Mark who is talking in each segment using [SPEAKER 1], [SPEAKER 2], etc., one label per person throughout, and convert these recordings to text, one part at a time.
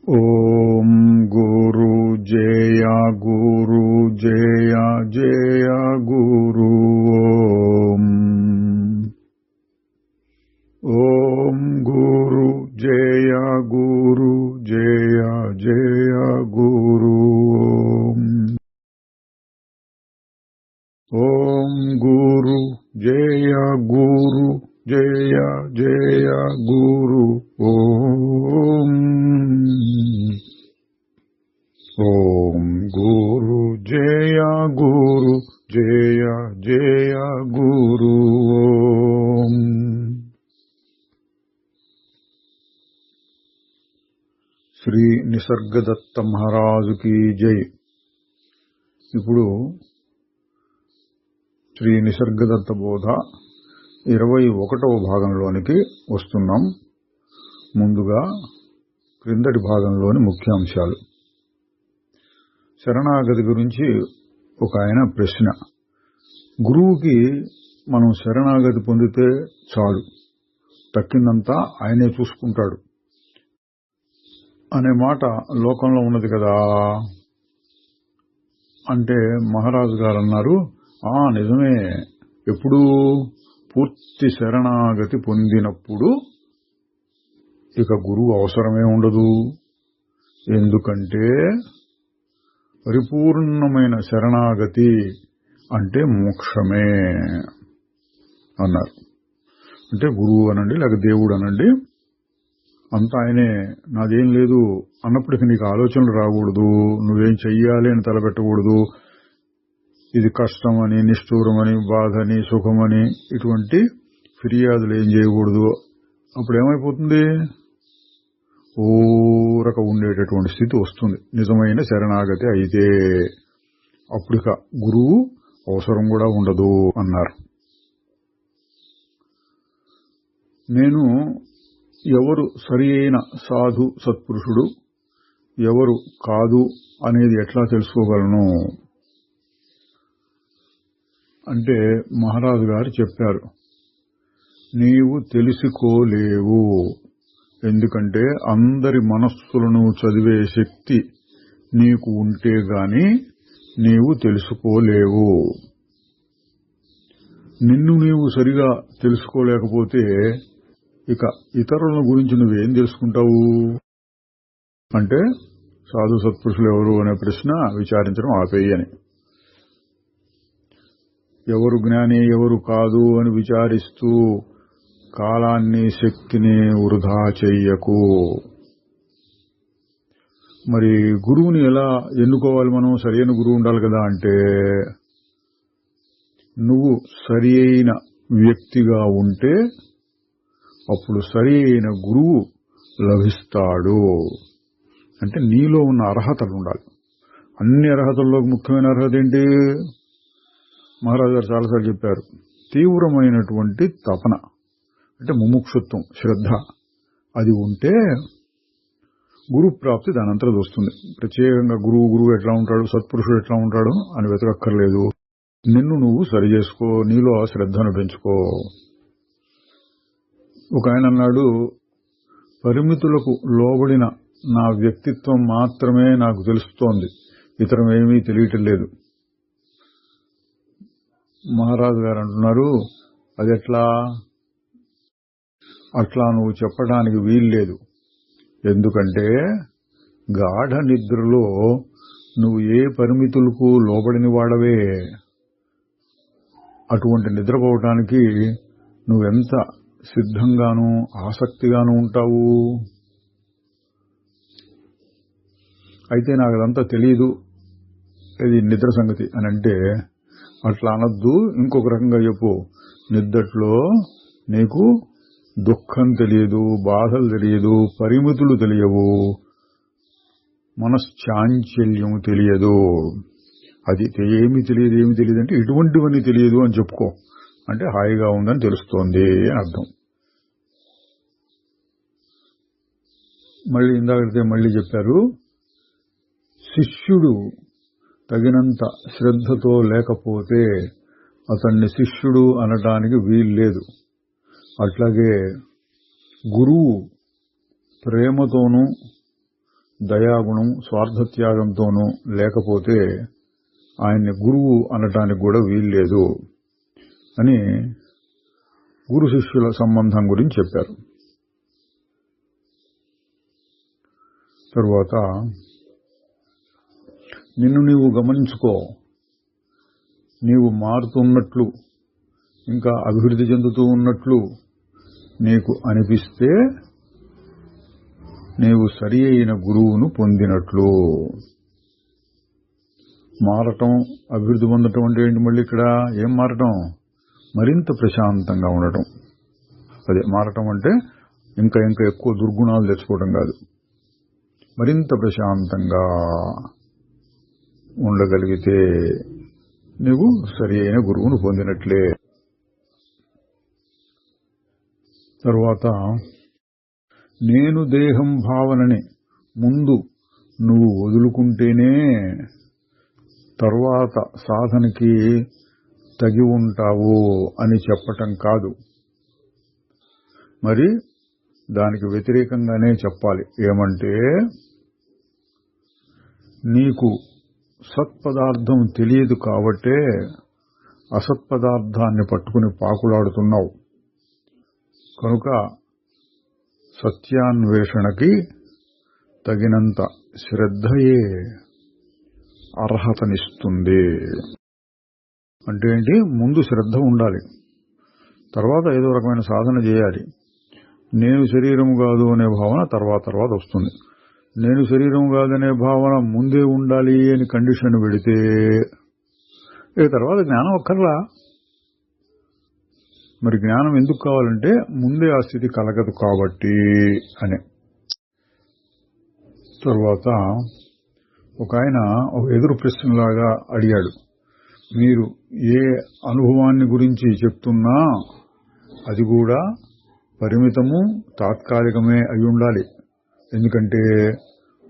[SPEAKER 1] ఓం గురు జయ గురు జయ జయ గురు ఓం గురు జయ గురు జయ జయ గురు ఓం గురు జయ గురు జయ జయ గురు ఓం గురు జయ గురు జయ జయ గురు శ్రీ నిసర్గదత్త మహారాజుకి జై. ఇప్పుడు శ్రీ నిసర్గదత్త బోధ 21వ భాగంలోనికి వస్తున్నాం. ముందుగా క్రిందటి భాగంలోని ముఖ్యాంశాలు. శరణాగతి గురించి ఒక ఆయన ప్రశ్న. గురువుకి మనం శరణాగతి పొందితే చాలు, తక్కిందంతా ఆయనే చూసుకుంటాడు అనే మాట లోకంలో ఉన్నది కదా అంటే మహారాజు గారు అన్నారు, నిజమే. ఎప్పుడు? పూర్తి శరణాగతి పొందినప్పుడు ఇక గురువు అవసరమే ఉండదు. ఎందుకంటే పరిపూర్ణమైన శరణాగతి అంటే మోక్షమే అన్నారు. అంటే గురువు అనండి, లేక దేవుడు అనండి, అంతా ఆయనే, నాదేం లేదు అన్నప్పటికీ నీకు ఆలోచనలు రాకూడదు, నువ్వేం చెయ్యాలి అని తలపెట్టకూడదు. ఇది కష్టమని, నిష్ఠూరమని, బాధని, సుఖమని ఇటువంటి ఫిర్యాదులు ఏం చేయకూడదు. అప్పుడు ఏమైపోతుంది? ఊరక ఉండేటటువంటి స్థితి వస్తుంది నిజమైన శరణాగతి అయితే. అప్పుడిక గురువు అవసరం కూడా ఉండదు అన్నారు. నేను ఎవరు సరి అయిన సాధు సత్పురుషుడు, ఎవరు కాదు అనేది ఎట్లా తెలుసుకోగలను అంటే మహారాజు గారు చెప్పారు, నీవు తెలుసుకోలేవు. ఎందుకంటే అందరి మనస్సులను చదివే శక్తి నీకు ఉంటే గాని నీవు తెలుసుకోలేవు. నిన్ను నీవు సరిగా తెలుసుకోలేకపోతే ఇక ఇతరుల గురించి నువ్వేం తెలుసుకుంటావు? అంటే సాధు సత్పురుషులు ఎవరు అనే ప్రశ్న విచారించడం ఆపేయని. ఎవరు జ్ఞాని ఎవరు కాదు అని విచారిస్తూ కాలాన్ని శక్తిని వృధా చెయ్యకు. మరి గురువుని ఎలా ఎన్నుకోవాలి మనం? సరైన గురువు ఉండాలి కదా. అంటే నువ్వు సరి అయిన వ్యక్తిగా ఉంటే అప్పుడు సరి అయిన గురువు లభిస్తాడు. అంటే నీలో ఉన్న అర్హతలు ఉండాలి. అన్ని అర్హతల్లో ముఖ్యమైన అర్హత ఏంటి? మహారాజు గారు చాలాసార్లు చెప్పారు, తీవ్రమైనటువంటి తపన అంటే ముముక్షుత్వం, శ్రద్ధ. అది ఉంటే గురు ప్రాప్తి దానంతరం వస్తుంది. ప్రత్యేకంగా గురువు ఎట్లా ఉంటాడు, సత్పురుషుడు ఎట్లా ఉంటాడు అని వెతకక్కర్లేదు. నిన్ను నువ్వు సరి చేసుకో, నీలో ఆ శ్రద్ధను పెంచుకో. ఒక ఆయన అన్నాడు, పరిమితులకు లోబడిన నా వ్యక్తిత్వం మాత్రమే నాకు తెలుస్తోంది, ఇతరం ఏమీ తెలియటం లేదు. మహారాజు గారు అంటున్నారు, అదెట్లా? అట్లా నువ్వు చెప్పడానికి వీల్లేదు. ఎందుకంటే గాఢ నిద్రలో నువ్వు ఏ పరిమితులకు లోబడిన వాడవే. అటువంటి నిద్రపోవటానికి నువ్వెంత సిద్ధంగానూ ఆసక్తిగానూ ఉంటావు. అయితే నాకు అదంతా తెలియదు, ఇది నిద్ర సంగతి అని అంటే అట్లా అనొద్దు. ఇంకొక రకంగా చెప్పు, నిద్దట్లో నీకు దుఃఖం తెలియదు, బాధలు తెలియదు, పరిమితులు తెలియవు, మనశ్చాంచల్యం తెలియదు. అది ఏమి తెలియదు అంటే ఇటువంటివన్నీ తెలియదు అని చెప్పుకో. అంటే హాయిగా ఉందని తెలుస్తోంది అని అర్థం. మళ్ళీ ఇందాకైతే మళ్ళీ చెప్పారు, శిష్యుడు తగినంత శ్రద్ధతో లేకపోతే అతన్ని శిష్యుడు అనడానికి వీల్లేదు. అట్లాగే గురువు ప్రేమతోనూ దయాగుణం స్వార్థత్యాగంతోనూ లేకపోతే ఆయన్ని గురువు అనటానికి కూడా వీల్లేదు అని గురు శిష్యుల సంబంధం గురించి చెప్పారు. తరువాత నిన్ను నీవు గమనించుకో, నీవు మారుతున్నట్లు ఇంకా అభివృద్ధి చెందుతూ ఉన్నట్లు నీకు అనిపిస్తే నీవు సరి అయిన గురువును పొందినట్లు. మారటం, అభివృద్ధి పొందటం అంటే ఏంటి? మళ్ళీ ఇక్కడ ఏం మారటం? మరింత ప్రశాంతంగా ఉండటం. అదే మారటం అంటే ఇంకా ఇంకా ఎక్కువ దుర్గుణాలు తెచ్చుకోవడం కాదు, మరింత ప్రశాంతంగా ఉండగలిగితే నీవు సరి అయిన గురువును పొందినట్లే. తరువాత నేను దేహం భావనని ముందు నువ్వు వదులుకుంటేనే తరువాత సాధనకి తగి ఉంటావు అని చెప్పటం కాదు, మరి దానికి వ్యతిరేకంగానే చెప్పాలి. ఏమంటే నీకు సత్పదార్థం తెలియదు కాబట్టే అసత్పదార్థాన్ని పట్టుకుని పాకులాడుతున్నావు. కనుక సత్యాన్వేషణకి తగినంత శ్రద్ధయే అర్హతనిస్తుంది. అంటే ఏంటి? ముందు శ్రద్ధ ఉండాలి, తర్వాత ఏదో రకమైన సాధన చేయాలి. నేను శరీరము కాదు అనే భావన తర్వాత వస్తుంది. నేను శరీరం కాదనే భావన ముందే ఉండాలి అని కండిషన్ పెడితే తర్వాత జ్ఞానం ఒక్కర్లా. మరి జ్ఞానం ఎందుకు కావాలంటే ముందే ఆ స్థితి కలగదు కాబట్టి అని. తర్వాత ఒక ఆయన ఒక ఎదురు ప్రశ్నలాగా అడిగాడు, మీరు ఏ అనుభవాన్ని గురించి చెప్తున్నా అది కూడా పరిమితము తాత్కాలికమే అయి ఉండాలి. ఎందుకంటే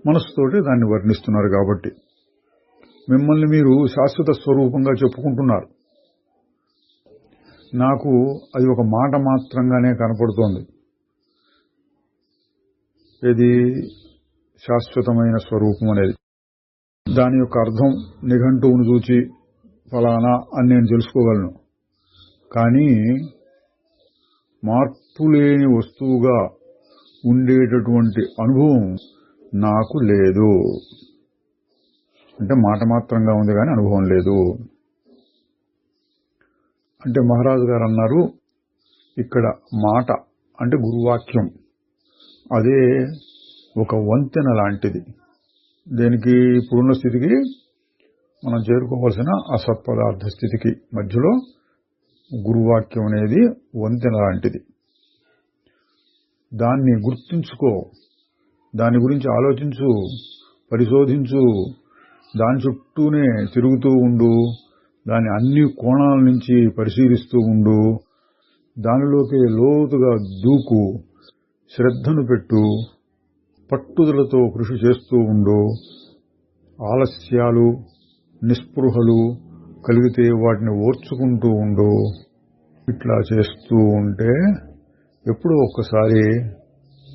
[SPEAKER 1] మనసుతోటి దాన్ని వర్ణిస్తున్నారు కాబట్టి. మిమ్మల్ని మీరు శాశ్వత స్వరూపంగా చెప్పుకుంటున్నారు. నాకు అది ఒక మాట మాత్రంగానే కనపడుతోంది. ఇది శాశ్వతమైన స్వరూపం అనేది. దాని యొక్క అర్థం నిఘంటువును చూచి ఫలానా అని నేను తెలుసుకోగలను. కానీ మార్పులేని వస్తువుగా ఉండేటటువంటి అనుభవం నాకు లేదు. అంటే మాట మాత్రంగా ఉంది కానీ అనుభవం లేదు. అంటే మహారాజు గారు అన్నారు, ఇక్కడ మాట అంటే గురువాక్యం అదే ఒక వంతెన లాంటిది. దేనికి? ఇప్పుడున్న స్థితికి మనం చేరుకోవాల్సిన అసత్పదార్థ స్థితికి మధ్యలో గురువాక్యం అనేది వంతెన లాంటిది. దాన్ని గుర్తుంచుకో, దాని గురించి ఆలోచించు, పరిశోధించు, దాని చుట్టూనే తిరుగుతూ ఉండు, దాని అన్ని కోణాల నుంచి పరిశీలిస్తూ ఉండు, దానిలోకి లోతుగా దూకు, శ్రద్ధను పెట్టు, పట్టుదలతో కృషి చేస్తూ ఉండు. ఆలస్యాలు, నిస్పృహలు కలిగితే వాటిని ఓర్చుకుంటూ ఉండు. ఇట్లా చేస్తూ ఉంటే ఎప్పుడో ఒక్కసారి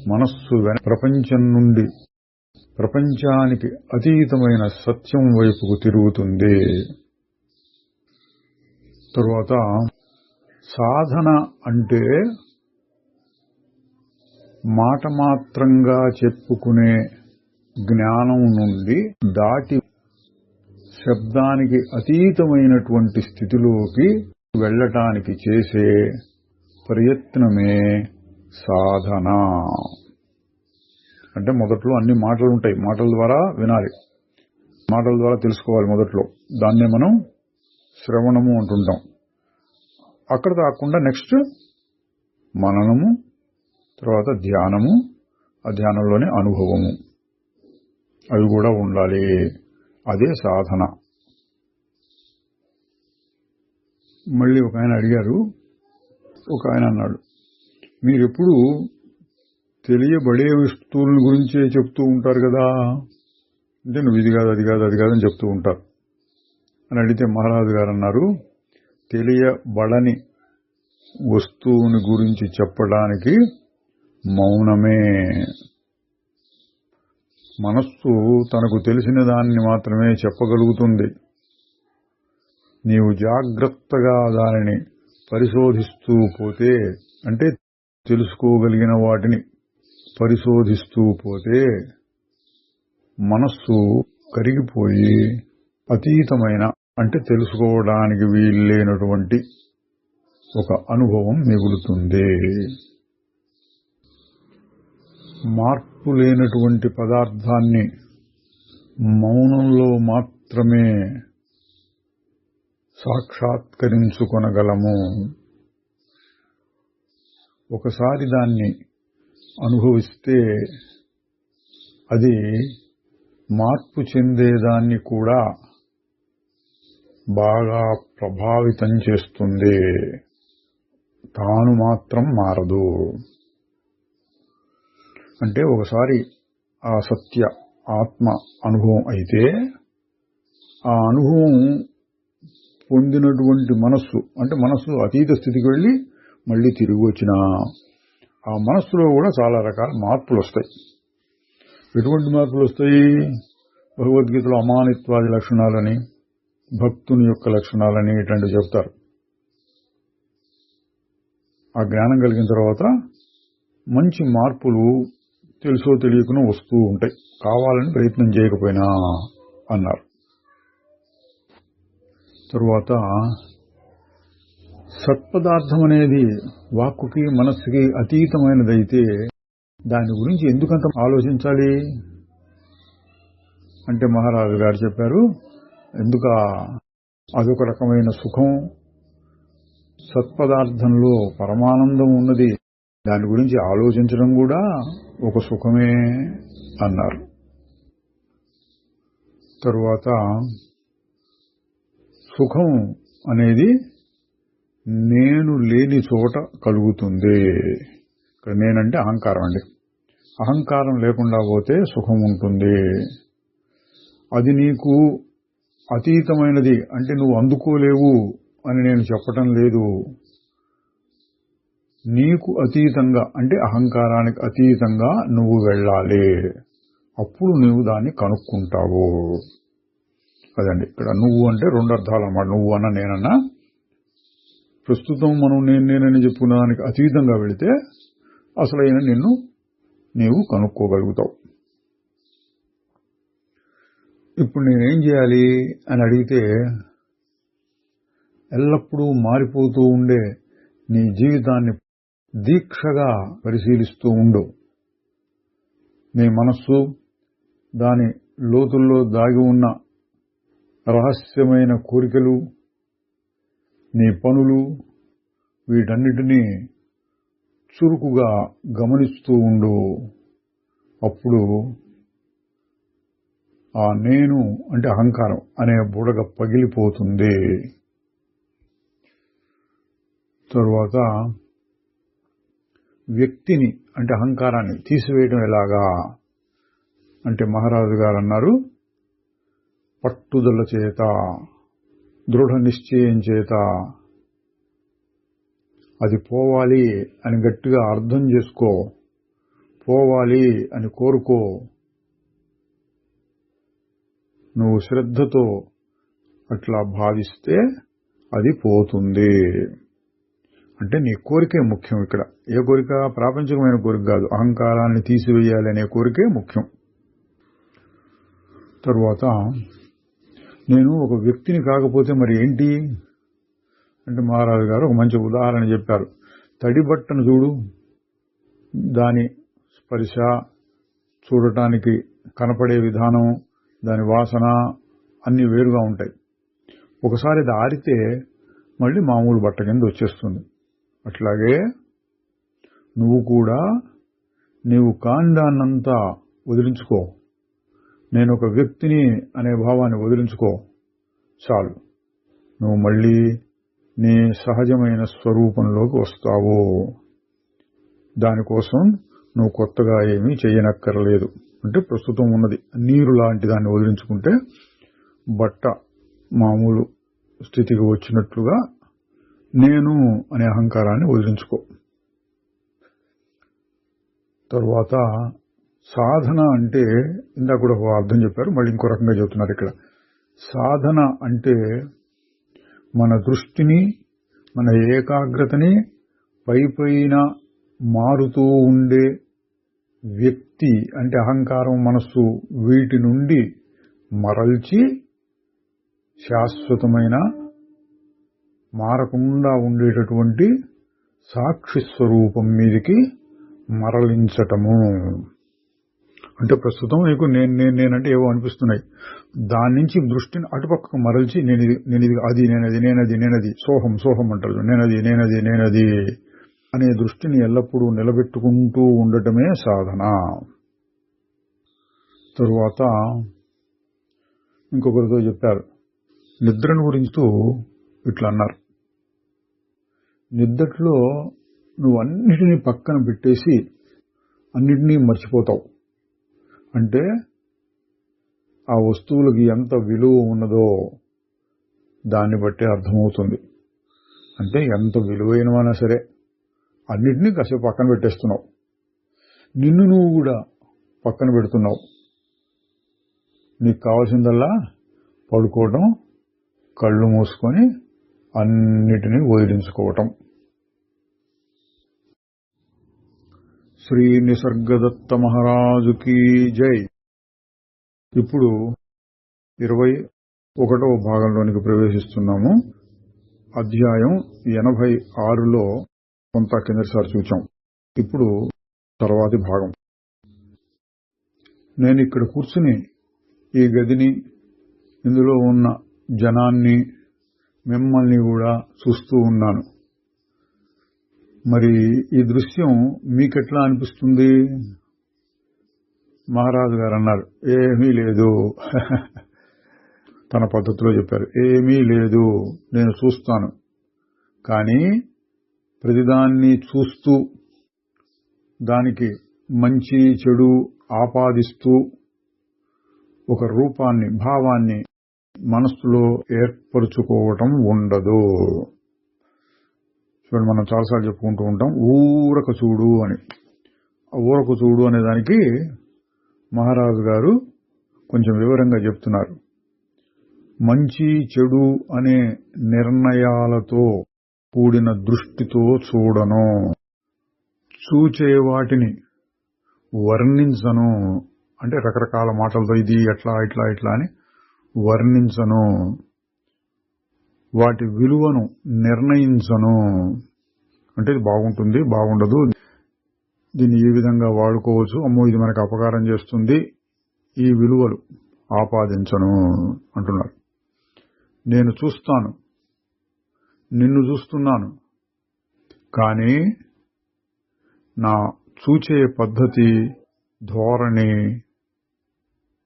[SPEAKER 1] మనస్సు ప్రపంచం నుండి ప్రపంచానికి అతీతమైన సత్యం వైపుకు తిరుగుతుంది. తరువాత సాధన అంటే మాట మాత్రంగా చెప్పుకునే జ్ఞానం నుండి దాటి శబ్దానికి అతీతమైనటువంటి స్థితిలోకి వెళ్ళటానికి చేసే ప్రయత్నమే సాధన. అంటే మొదట్లో అన్ని మాటలు ఉంటాయి, మాటల ద్వారా వినాలి, మాటల ద్వారా తెలుసుకోవాలి మొదట్లో. దాన్నే మనం శ్రవణము అంటుంటాం. అక్కడ కాకుండా నెక్స్ట్ మననము, తర్వాత ధ్యానము, ఆ ధ్యానంలోనే అనుభవము, అవి కూడా ఉండాలి. అదే సాధన. మళ్ళీ ఒక ఆయన అడిగారు, ఒక ఆయన అన్నాడు, మీరెప్పుడు తెలియబడే వస్తువుల గురించే చెప్తూ ఉంటారు కదా, అంటే నువ్వు ఇది కాదు అది కాదు అది కాదని చెప్తూ ఉంటారు అని అడిగితే మహారాజు గారు అన్నారు, తెలియబడని వస్తువుని గురించి చెప్పడానికి మౌనమే. మనస్సు తనకు తెలిసిన దాన్ని మాత్రమే చెప్పగలుగుతుంది. నీవు జాగ్రత్తగా దానిని పరిశోధిస్తూ పోతే, అంటే తెలుసుకోగలిగిన వాటిని పరిశోధిస్తూ పోతే మనస్సు కరిగిపోయి అతీతమైన, అంటే తెలుసుకోవడానికి వీల్లేనటువంటి ఒక అనుభవం మిగులుతుంది. మార్పు లేనటువంటి పదార్థాన్ని మౌనంలో మాత్రమే సాక్షాత్కరించుకొనగలము. ఒకసారి దాన్ని అనుభవిస్తే అది మార్పు చెందేదాన్ని కూడా బాగా ప్రభావితం చేస్తుంది. తాను మాత్రం మారదు. అంటే ఒకసారి ఆ సత్య ఆత్మ అనుభవం అయితే, ఆ అనుభవం పొందినటువంటి మనస్సు, అంటే మనస్సు అతీత స్థితికి వెళ్లి మళ్లీ తిరిగి వచ్చిన ఆ మనస్సులో కూడా చాలా రకాల మార్పులు వస్తాయి. ఎటువంటి మార్పులు వస్తాయి? భగవద్గీతలో అమానిత్వాది లక్షణాలని, భక్తుని యొక్క లక్షణాలని ఇట్లాంటివి చెప్తారు. ఆ జ్ఞానం కలిగిన తర్వాత మంచి మార్పులు తెలుసో తెలియకునో వస్తూ ఉంటాయి, కావాలని ప్రయత్నం చేయకపోయినా అన్నారు. తరువాత సత్పదార్థం అనేది వాక్కుకి మనస్సుకి అతీతమైనదైతే దాని గురించి ఎందుకంత ఆలోచించాలి అంటే మహారాజు గారు చెప్పారు, అదొక రకమైన సుఖం. సత్పదార్థంలో పరమానందం ఉన్నది, దాని గురించి ఆలోచించడం కూడా ఒక సుఖమే అన్నారు. తరువాత సుఖం అనేది నేను లేని చోట కలుగుతుంది. ఇక్కడ నేనంటే అహంకారం అండి. అహంకారం లేకుండా పోతే సుఖం ఉంటుంది. అది నీకు అతీతమైనది, అంటే నువ్వు అందుకోలేవు అని నేను చెప్పటం లేదు. నీకు అతీతంగా, అంటే అహంకారానికి అతీతంగా నువ్వు వెళ్ళాలి. అప్పుడు నువ్వు దాన్ని కనుక్కుంటావు. అదండి ఇక్కడ నువ్వు అంటే రెండు అర్థాలు అన్నమాట. నువ్వు అన్న నేనన్నా, ప్రస్తుతం మనం నేనని చెప్పుకున్న దానికి అతీతంగా వెళితే అసలైన నిన్ను నీవు కనుక్కోగలుగుతావు. ఇప్పుడు నేనేం చేయాలి అని అడిగితే, ఎల్లప్పుడూ మారిపోతూ ఉండే నీ జీవితాన్ని దీక్షగా పరిశీలిస్తూ ఉండు. నీ మనస్సు, దాని లోతుల్లో దాగి ఉన్న రహస్యమైన కోరికలు, నీ పనులు, వీటన్నిటినీ చురుకుగా గమనిస్తూ ఉండు. అప్పుడు ఆ నేను అంటే అహంకారం అనే బుడగ పగిలిపోతుంది. తరువాత వ్యక్తిని అంటే అహంకారాన్ని తీసివేయడం ఎలాగా అంటే మహారాజు గారు అన్నారు, పట్టుదల చేత, దృఢ నిశ్చయం చేత. అది పోవాలి అని గట్టిగా అర్థం చేసుకో, పోవాలి అని కోరుకో. నువ్వు శ్రద్ధతో అట్లా భావిస్తే అది పోతుంది. అంటే నీ కోరికే ముఖ్యం. ఇక్కడ ఏ కోరిక? ప్రాపంచికమైన కోరిక కాదు, అహంకారాన్ని తీసివేయాలి అనే కోరికే ముఖ్యం. తరువాత నేను ఒక వ్యక్తిని కాకపోతే మరి ఏంటి అంటే మహారాజు గారు ఒక మంచి ఉదాహరణ చెప్పారు. తడి బట్టను చూడు, దాని స్పర్శ, చూడటానికి కనపడే విధానం, దాని వాసన అన్ని వేరుగా ఉంటాయి. ఒకసారి అది ఆరితే మళ్ళీ మామూలు బట్ట కింద వచ్చేస్తుంది. అట్లాగే నువ్వు కూడా నీవు కాని దాన్నంతా వదిలించుకో, నేను ఒక వ్యక్తిని అనే భావాన్ని వదిలించుకో, చాలు. నువ్వు మళ్ళీ నీ సహజమైన స్వరూపంలోకి వస్తావు. దానికోసం నువ్వు కొత్తగా ఏమీ చేయనక్కర్లేదు. అంటే ప్రస్తుతం ఉన్నది నీరు లాంటి దాన్ని వదిలించుకుంటే బట్ట మామూలు స్థితికి వచ్చినట్లుగా నేను అనే అహంకారాన్ని వదిలించుకో. తరువాత సాధన అంటే ఇందాక కూడా అర్థం చెప్పారు, మళ్ళీ ఇంకో రకంగా చెబుతున్నారు ఇక్కడ. సాధన అంటే మన దృష్టిని, మన ఏకాగ్రతని పైపైన మారుతూ ఉండే వ్యక్తి అంటే అహంకారం, మనస్సు, వీటి నుండి మరల్చి శాశ్వతమైన మారకుండా ఉండేటటువంటి సాక్షి స్వరూపం మీదికి మరలించటము. అంటే ప్రస్తుతం నీకు నేనంటే ఏవో అనిపిస్తున్నాయి, దాని నుంచి దృష్టిని అటుపక్కకు మరల్చి నేనది సోహం అంటారు, నేనది అనే దృష్టిని ఎల్లప్పుడూ నిలబెట్టుకుంటూ ఉండటమే సాధన. తరువాత ఇంకొకరితో చెప్పారు, నిద్రను గురించి ఇట్లా అన్నారు, నిద్రలో నువ్వు అన్నిటినీ పక్కన పెట్టేసి అన్నిటినీ మర్చిపోతావు. అంటే ఆ వస్తువులకి ఎంత విలువ ఉన్నదో దాన్ని బట్టి అర్థమవుతుంది. అంటే ఎంత విలువైనవైనా సరే అన్నిటినీ కాసేపు పక్కన పెట్టేస్తున్నావు, నిన్ను నువ్వు కూడా పక్కన పెడుతున్నావు. నీకు కావాల్సిందల్లా పడుకోవటం, కళ్ళు మూసుకొని అన్నిటినీ వదిలించుకోవటం. శ్రీ నిసర్గదత్త మహారాజుకి జై. ఇప్పుడు 21వ భాగంలోనికి ప్రవేశిస్తున్నాము. అధ్యాయం 86లో కొంత కిందసారి చూచాం. ఇప్పుడు తర్వాతి భాగం. నేను ఇక్కడ కూర్చుని ఈ గదిని, ఇందులో ఉన్న జనాన్ని, మిమ్మల్ని కూడా చూస్తూ ఉన్నాను. మరి ఈ దృశ్యం మీకెట్లా అనిపిస్తుంది? మహారాజు గారు అన్నారు, ఏమీ లేదు. తన పద్ధతిలో చెప్పారు, ఏమీ లేదు, నేను చూస్తాను. కానీ ప్రతిదాన్ని చూస్తూ దానికి మంచి చెడు ఆపాదిస్తూ ఒక రూపాన్ని, భావాన్ని మనస్సులో ఏర్పరుచుకోవటం ఉండదు. చూడండి, మనం చాలాసార్లు చెప్పుకుంటూ ఉంటాం ఊరక చూడు అని. ఊరక చూడు అనే దానికి మహారాజు గారు కొంచెం వివరంగా చెప్తున్నారు. మంచి చెడు అనే నిర్ణయాలతో కూడిన దృష్టితో చూడను, చూచే వాటిని వర్ణించను. అంటే రకరకాల మాటలతో ఇది ఎట్లా ఇట్లా ఇట్లా అని వర్ణించను, వాటి విలువను నిర్ణయించను. అంటే ఇది బాగుంటుంది, బాగుండదు, దీన్ని ఈ విధంగా వాడుకోవచ్చు, అమ్మో ఇది మనకు అపకారం చేస్తుంది, ఈ విలువలు ఆపాదించను అంటున్నారు. నేను చూస్తాను, నిన్ను చూస్తున్నాను, కానీ నా చూచే పద్ధతి, ధోరణి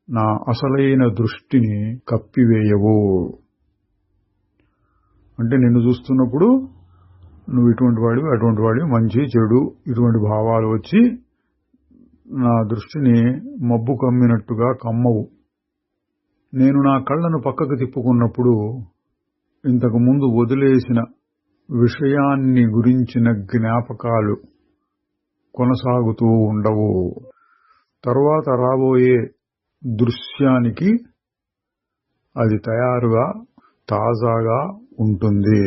[SPEAKER 1] నా అసలైన దృష్టిని కప్పివేయవు. అంటే నిన్ను చూస్తున్నప్పుడు నువ్వు ఇటువంటి వాడివి, అటువంటి వాడివి, మంచి చెడు ఇటువంటి భావాలు వచ్చి నా దృష్టిని మబ్బు కమ్మినట్టుగా కమ్మవు. నేను నా కళ్ళను పక్కకు తిప్పుకున్నప్పుడు ఇంతకు ముందు వదిలేసిన విషయాన్ని గురించిన జ్ఞాపకాలు కొనసాగుతూ ఉండవు. తర్వాత రాబోయే దృశ్యానికి అది తయారుగా, తాజాగా ఉంటుంది.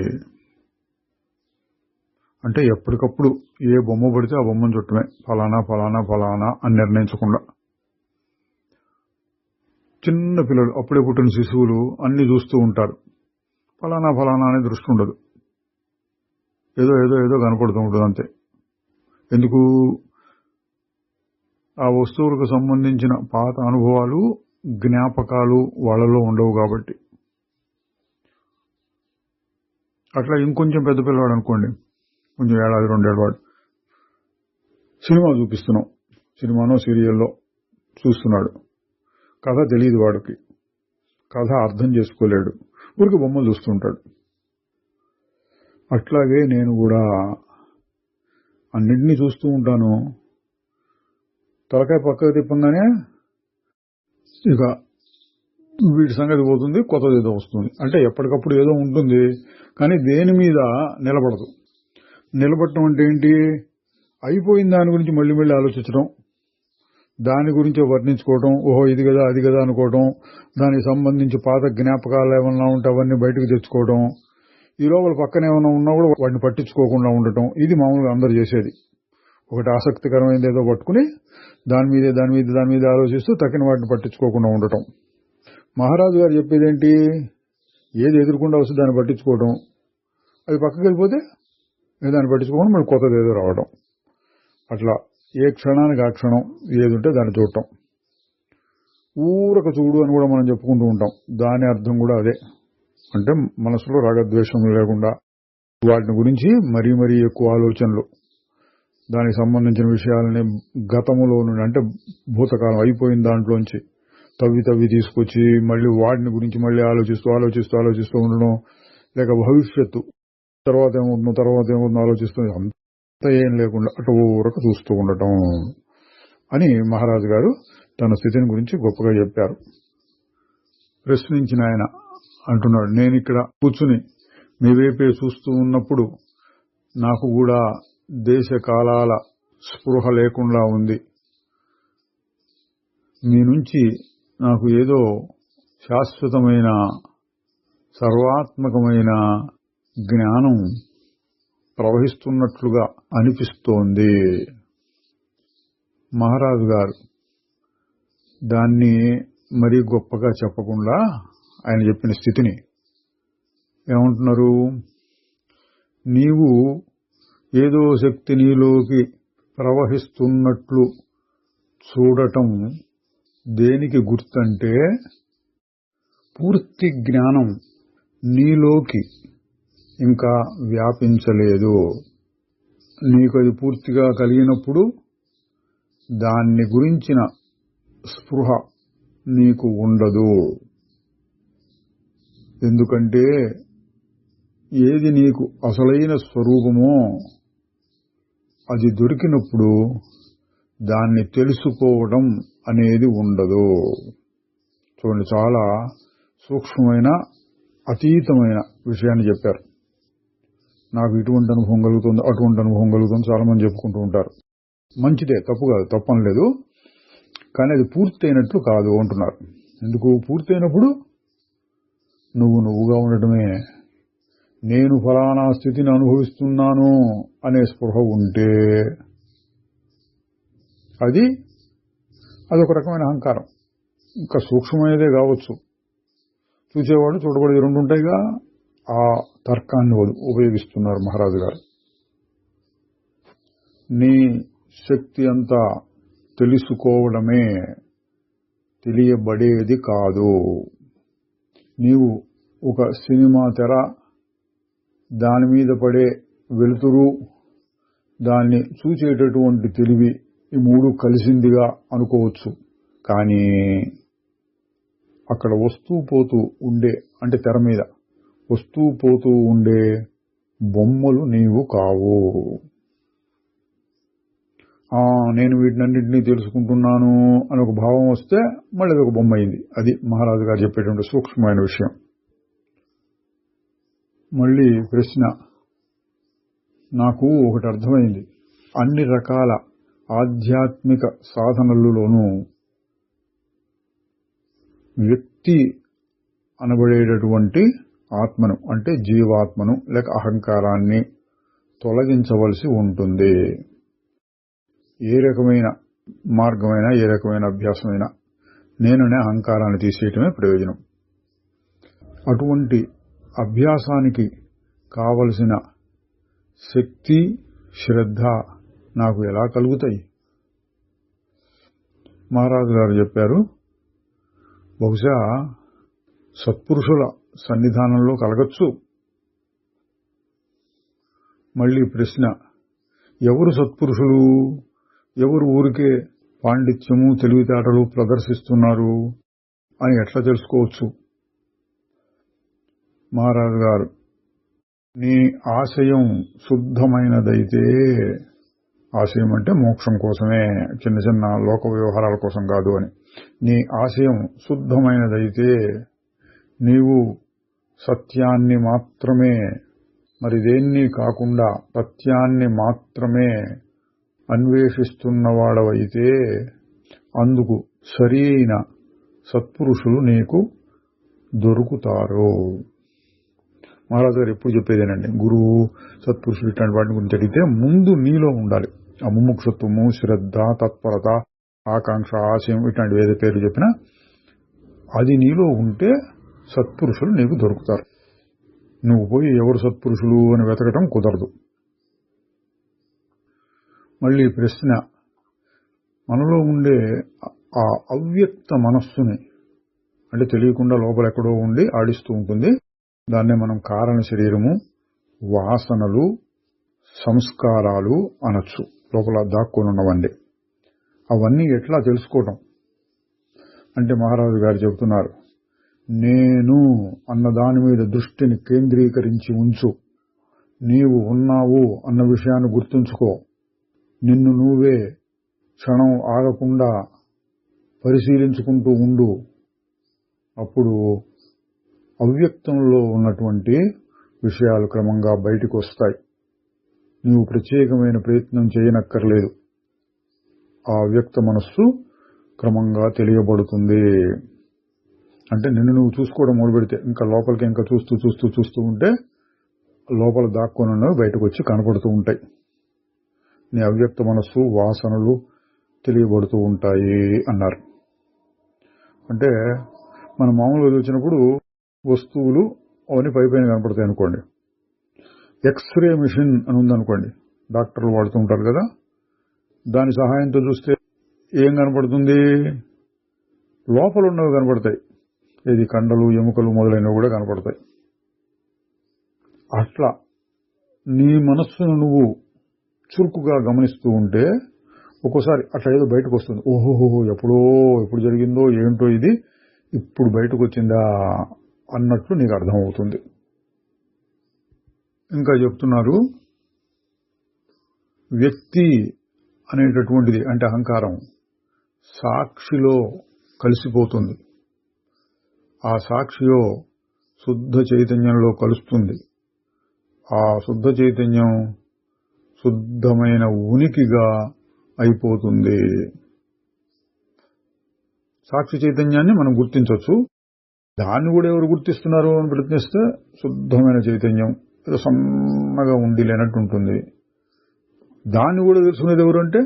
[SPEAKER 1] అంటే ఎప్పటికప్పుడు ఏ బొమ్మ పడితే ఆ బొమ్మను చుట్టమే, ఫలానా ఫలానా ఫలానా అని నిర్ణయించకుండా. చిన్న పిల్లలు, అప్పుడే పుట్టిన శిశువులు అన్ని చూస్తూ ఉంటారు, ఫలానా ఫలానా అనే దృష్టి ఉండదు, ఏదో ఏదో ఏదో కనపడుతూ ఉంటుంది అంతే. ఎందుకు? ఆ వస్తువులకు సంబంధించిన పాత అనుభవాలు, జ్ఞాపకాలు వాళ్ళలో ఉండవు కాబట్టి. అట్లా ఇంకొంచెం పెద్ద పిల్లవాడు అనుకోండి, కొంచెం ఏడాది 2 ఏళ్ళ వాడు, సినిమా చూపిస్తున్నాం, సినిమానో సీరియల్లో చూస్తున్నాడు, కథ తెలియదు వాడికి, కథ అర్థం చేసుకోలేడు, ఊరికి బొమ్మలు చూస్తుంటాడు. అట్లాగే నేను కూడా అన్నింటినీ చూస్తూ ఉంటాను, తలకాయ పక్కకు తిప్పంగానే ఇక వీటి సంగతి పోతుంది, కొత్తది ఏదో వస్తుంది. అంటే ఎప్పటికప్పుడు ఏదో ఉంటుంది, కానీ దేని మీద నిలబడదు. నిలబడటం అంటే ఏంటి? అయిపోయిన దాని గురించి మళ్ళీ మళ్ళీ ఆలోచించడం, దాని గురించి వర్ణించుకోవటం, ఓహో ఇది కదా అది కదా అనుకోవటం, దానికి సంబంధించి పాత జ్ఞాపకాలు ఏమన్నా ఉంటే అవన్నీ బయటకు తెచ్చుకోవడం, ఈ లోపల పక్కన ఏమైనా ఉన్నా కూడా వాటిని పట్టించుకోకుండా ఉండటం, ఇది మామూలుగా అందరు చేసేది. ఒకటి ఆసక్తికరమైనది ఏదో పట్టుకుని దాని మీద ఆలోచిస్తూ తక్కిన వాటిని పట్టించుకోకుండా ఉండటం. మహారాజు గారు చెప్పేదేంటి, ఏది ఎదుర్కొండా వస్తే దాన్ని పట్టించుకోవడం, అది పక్కకి వెళ్ళిపోతే దాన్ని పట్టించుకోవడం, మళ్ళీ కొత్తది ఏదో రావడం, అట్లా ఏ క్షణానికి ఆ క్షణం ఏది ఉంటే దాన్ని చూడటం. ఊరక చూడు అని కూడా మనం చెప్పుకుంటూ ఉంటాం. దాని అర్థం కూడా అదే. అంటే మనసులో రాగద్వేషం లేకుండా వాటిని గురించి మరీ మరీ ఎక్కువ ఆలోచనలు, దానికి సంబంధించిన విషయాలని గతములో నుండి అంటే భూతకాలం అయిపోయిన దాంట్లోంచి తవ్వి తీసుకొచ్చి మళ్ళీ వాటిని గురించి మళ్ళీ ఆలోచిస్తూ ఉండడం, లేక భవిష్యత్తు తర్వాత ఏముంటుందో ఆలోచిస్తూ అంత ఏం లేకుండా అటు ఊరక చూస్తూ ఉండటం అని మహారాజు గారు తన స్థితిని గురించి గొప్పగా చెప్పారు. ప్రశ్నించిన ఆయన అంటున్నాడు, నేను ఇక్కడ కూర్చుని మీ వైపే చూస్తూ ఉన్నప్పుడు నాకు కూడా దేశ కాలాల స్పృహ లేకుండా ఉంది. మీ నుంచి నాకు ఏదో శాశ్వతమైన సర్వాత్మకమైన జ్ఞానం ప్రవహిస్తున్నట్లుగా అనిపిస్తోంది. మహారాజు గారు దాన్ని మరీ గొప్పగా చెప్పకుండా ఆయన చెప్పిన స్థితిని ఏమంటున్నారు, నీవు ఏదో శక్తి నీలోకి ప్రవహిస్తున్నట్లు చూడటం దేనికి గుర్తంటే, పూర్తి జ్ఞానం నీలోకి ఇంకా వ్యాపించలేదు. నీకు అది పూర్తిగా కలిగినప్పుడు దాన్ని గురించిన స్పృహ నీకు ఉండదు. ఎందుకంటే ఏది నీకు అసలైన స్వరూపమో అది దొరికినప్పుడు దాన్ని తెలుసుకోవడం అనేది ఉండదు. చూడండి, చాలా సూక్ష్మమైన అతీతమైన విషయాన్ని చెప్పారు. నాకు ఇటువంటి అనుభవం కలుగుతుంది, అటువంటి అనుభవం కలుగుతుంది చాలా మంది చెప్పుకుంటూ ఉంటారు. మంచిదే, తప్పు కాదు, తప్పనలేదు. కానీ అది పూర్తయినట్లు కాదు అంటున్నారు. ఎందుకు? పూర్తయినప్పుడు నువ్వుగా ఉండటమే. నేను ఫలానా స్థితిని అనుభవిస్తున్నాను అనే స్పృహ ఉంటే అదొక రకమైన అహంకారం. ఇంకా సూక్ష్మమైనదే కావచ్చు. చూసేవాడు చూడబడేది రెండు ఉంటాయిగా. ఆ తర్కాన్ని ఉపయోగిస్తున్నారు మహారాజు గారు. నీ శక్తి అంతా తెలుసుకోవడమే, తెలియబడేది కాదు. నీవు ఒక సినిమా తెర, దాని మీద పడే వెలుతురు, దాన్ని చూసేటటువంటి తెలివి, ఈ మూడు కలిసిందిగా అనుకోవచ్చు. కానీ అక్కడ వస్తూ పోతూ ఉండే, అంటే తెర మీద వస్తూ పోతూ ఉండే బొమ్మలు నీవు కావు. నేను వీటినన్నింటినీ తెలుసుకుంటున్నాను అని ఒక భావం వస్తే మళ్ళీ ఒక బొమ్మ అయింది. అది మహారాజు గారు చెప్పేటువంటి సూక్ష్మమైన విషయం. మళ్ళీ ప్రశ్న, నాకు ఒకటి అర్థమైంది. అన్ని రకాల ఆధ్యాత్మిక సాధనలలోనూ వ్యక్తి అనబడేటటువంటి ఆత్మను, అంటే జీవాత్మను లేక అహంకారాన్ని తొలగించవలసి ఉంటుంది. ఏ రకమైన మార్గమైనా, ఏ రకమైన అభ్యాసమైనా నేననే అహంకారాన్ని తీసేయటమే ప్రయోజనం. అటువంటి అభ్యాసానికి కావలసిన శక్తి, శ్రద్ధ నాకు ఎలా కలుగుతాయి? మహారాజు గారు చెప్పారు, బహుశా సత్పురుషుల సన్నిధానంలో కలగచ్చు. మళ్ళీ ప్రశ్న, ఎవరు సత్పురుషులు? ఎవరు ఊరికే పాండిత్యము, తెలివితేటలు ప్రదర్శిస్తున్నారు అని ఎట్లా తెలుసుకోవచ్చు? మహారాజు గారు, నీ ఆశయం శుద్ధమైనదైతే, ఆశయం అంటే మోక్షం కోసమే, చిన్న చిన్న లోక వ్యవహారాల కోసం కాదు అని. నీ ఆశయం శుద్ధమైనదైతే నీవు సత్యాన్ని మాత్రమే, మరి దేన్ని కాకుండా సత్యాన్ని మాత్రమే అన్వేషిస్తున్నవాడవైతే అందుకు సరైన సత్పురుషులు నీకు దొరుకుతారు. మహారాజు గారు ఎప్పుడు చెప్పేదేనండి, గురువు సత్పురుషులు ఇట్లాంటి వాటి గురించి అడిగితే ముందు నీలో ఉండాలి. ఆ ముముక్షత్వము, శ్రద్ధ, తత్పరత, ఆకాంక్ష, ఆశయం ఇట్లాంటి ఏదో పేర్లు చెప్పినా అది నీలో ఉంటే సత్పురుషులు నీకు దొరుకుతారు. నువ్వు పోయి ఎవరు సత్పురుషులు అని వెతకటం కుదరదు. మళ్ళీ ప్రశ్న, మనలో ఉండే ఆ అవ్యక్త మనస్సుని, అంటే తెలియకుండా లోపల ఎక్కడో ఉండి ఆడిస్తూ ఉంటుంది, దాన్నే మనం కారణ శరీరము, వాసనలు, సంస్కారాలు అనొచ్చు. లోపల దాక్కొని ఉన్నవండి. అవన్నీ ఎట్లా తెలుసుకోవటం అంటే మహారాజు గారు చెబుతున్నారు, నేను అన్న దాని మీద దృష్టిని కేంద్రీకరించి ఉంచు. నీవు ఉన్నావు అన్న విషయాన్ని గుర్తుంచుకో. నిన్ను నువ్వే క్షణం ఆగకుండా పరిశీలించుకుంటూ ఉండు. అప్పుడు అవ్యక్తంలో ఉన్నటువంటి విషయాలు క్రమంగా బయటకు వస్తాయి. నీవు ప్రత్యేకమైన ప్రయత్నం చేయనక్కర్లేదు. ఆ అవ్యక్త మనస్సు క్రమంగా తెలియబడుతుంది. అంటే నిన్ను నువ్వు చూసుకోవడం మొదలుపెడితే ఇంకా లోపలికి ఇంకా చూస్తూ ఉంటే లోపల దాక్కొని ఉన్నవి బయటకు వచ్చి కనపడుతూ ఉంటాయి. నీ అవ్యక్త మనస్సు, వాసనలు తెలియబడుతూ ఉంటాయి అన్నారు. అంటే మనం మామూలుగా చూసినప్పుడు వస్తువులు అవన్నీ పైపైన కనపడతాయి అనుకోండి. ఎక్స్రే మిషన్ అని ఉందనుకోండి, డాక్టర్లు వాడుతూ ఉంటారు కదా, దాని సహాయంతో చూస్తే ఏం కనపడుతుంది? లోపల ఉన్నవి కనపడతాయి. ఇది కండలు, ఎముకలు మొదలైనవి కూడా కనపడతాయి. అట్లా నీ మనస్సును నువ్వు చురుకుగా గమనిస్తూ ఉంటే ఒక్కోసారి అట్లా ఏదో బయటకు వస్తుంది. ఓహోహో, ఎప్పుడు జరిగిందో ఏంటో, ఇది ఇప్పుడు బయటకు వచ్చిందా అన్నట్లు నీకు అర్థమవుతుంది. ఇంకా చెప్తున్నారు, వ్యక్తి అనేటటువంటిది అంటే అహంకారం సాక్షిలో కలిసిపోతుంది. ఆ సాక్షిలో శుద్ధ చైతన్యంలో కలుస్తుంది. ఆ శుద్ధ చైతన్యం శుద్ధమైన ఉనికిగా అయిపోతుంది. సాక్షి చైతన్యాన్ని మనం గుర్తించవచ్చు. దాన్ని కూడా ఎవరు గుర్తిస్తున్నారు అని ప్రయత్నిస్తే శుద్ధమైన చైతన్యం ఏదో సన్నగా ఉండి లేనట్టు ఉంటుంది. దాన్ని కూడా తెలుసుకునేది ఎవరు అంటే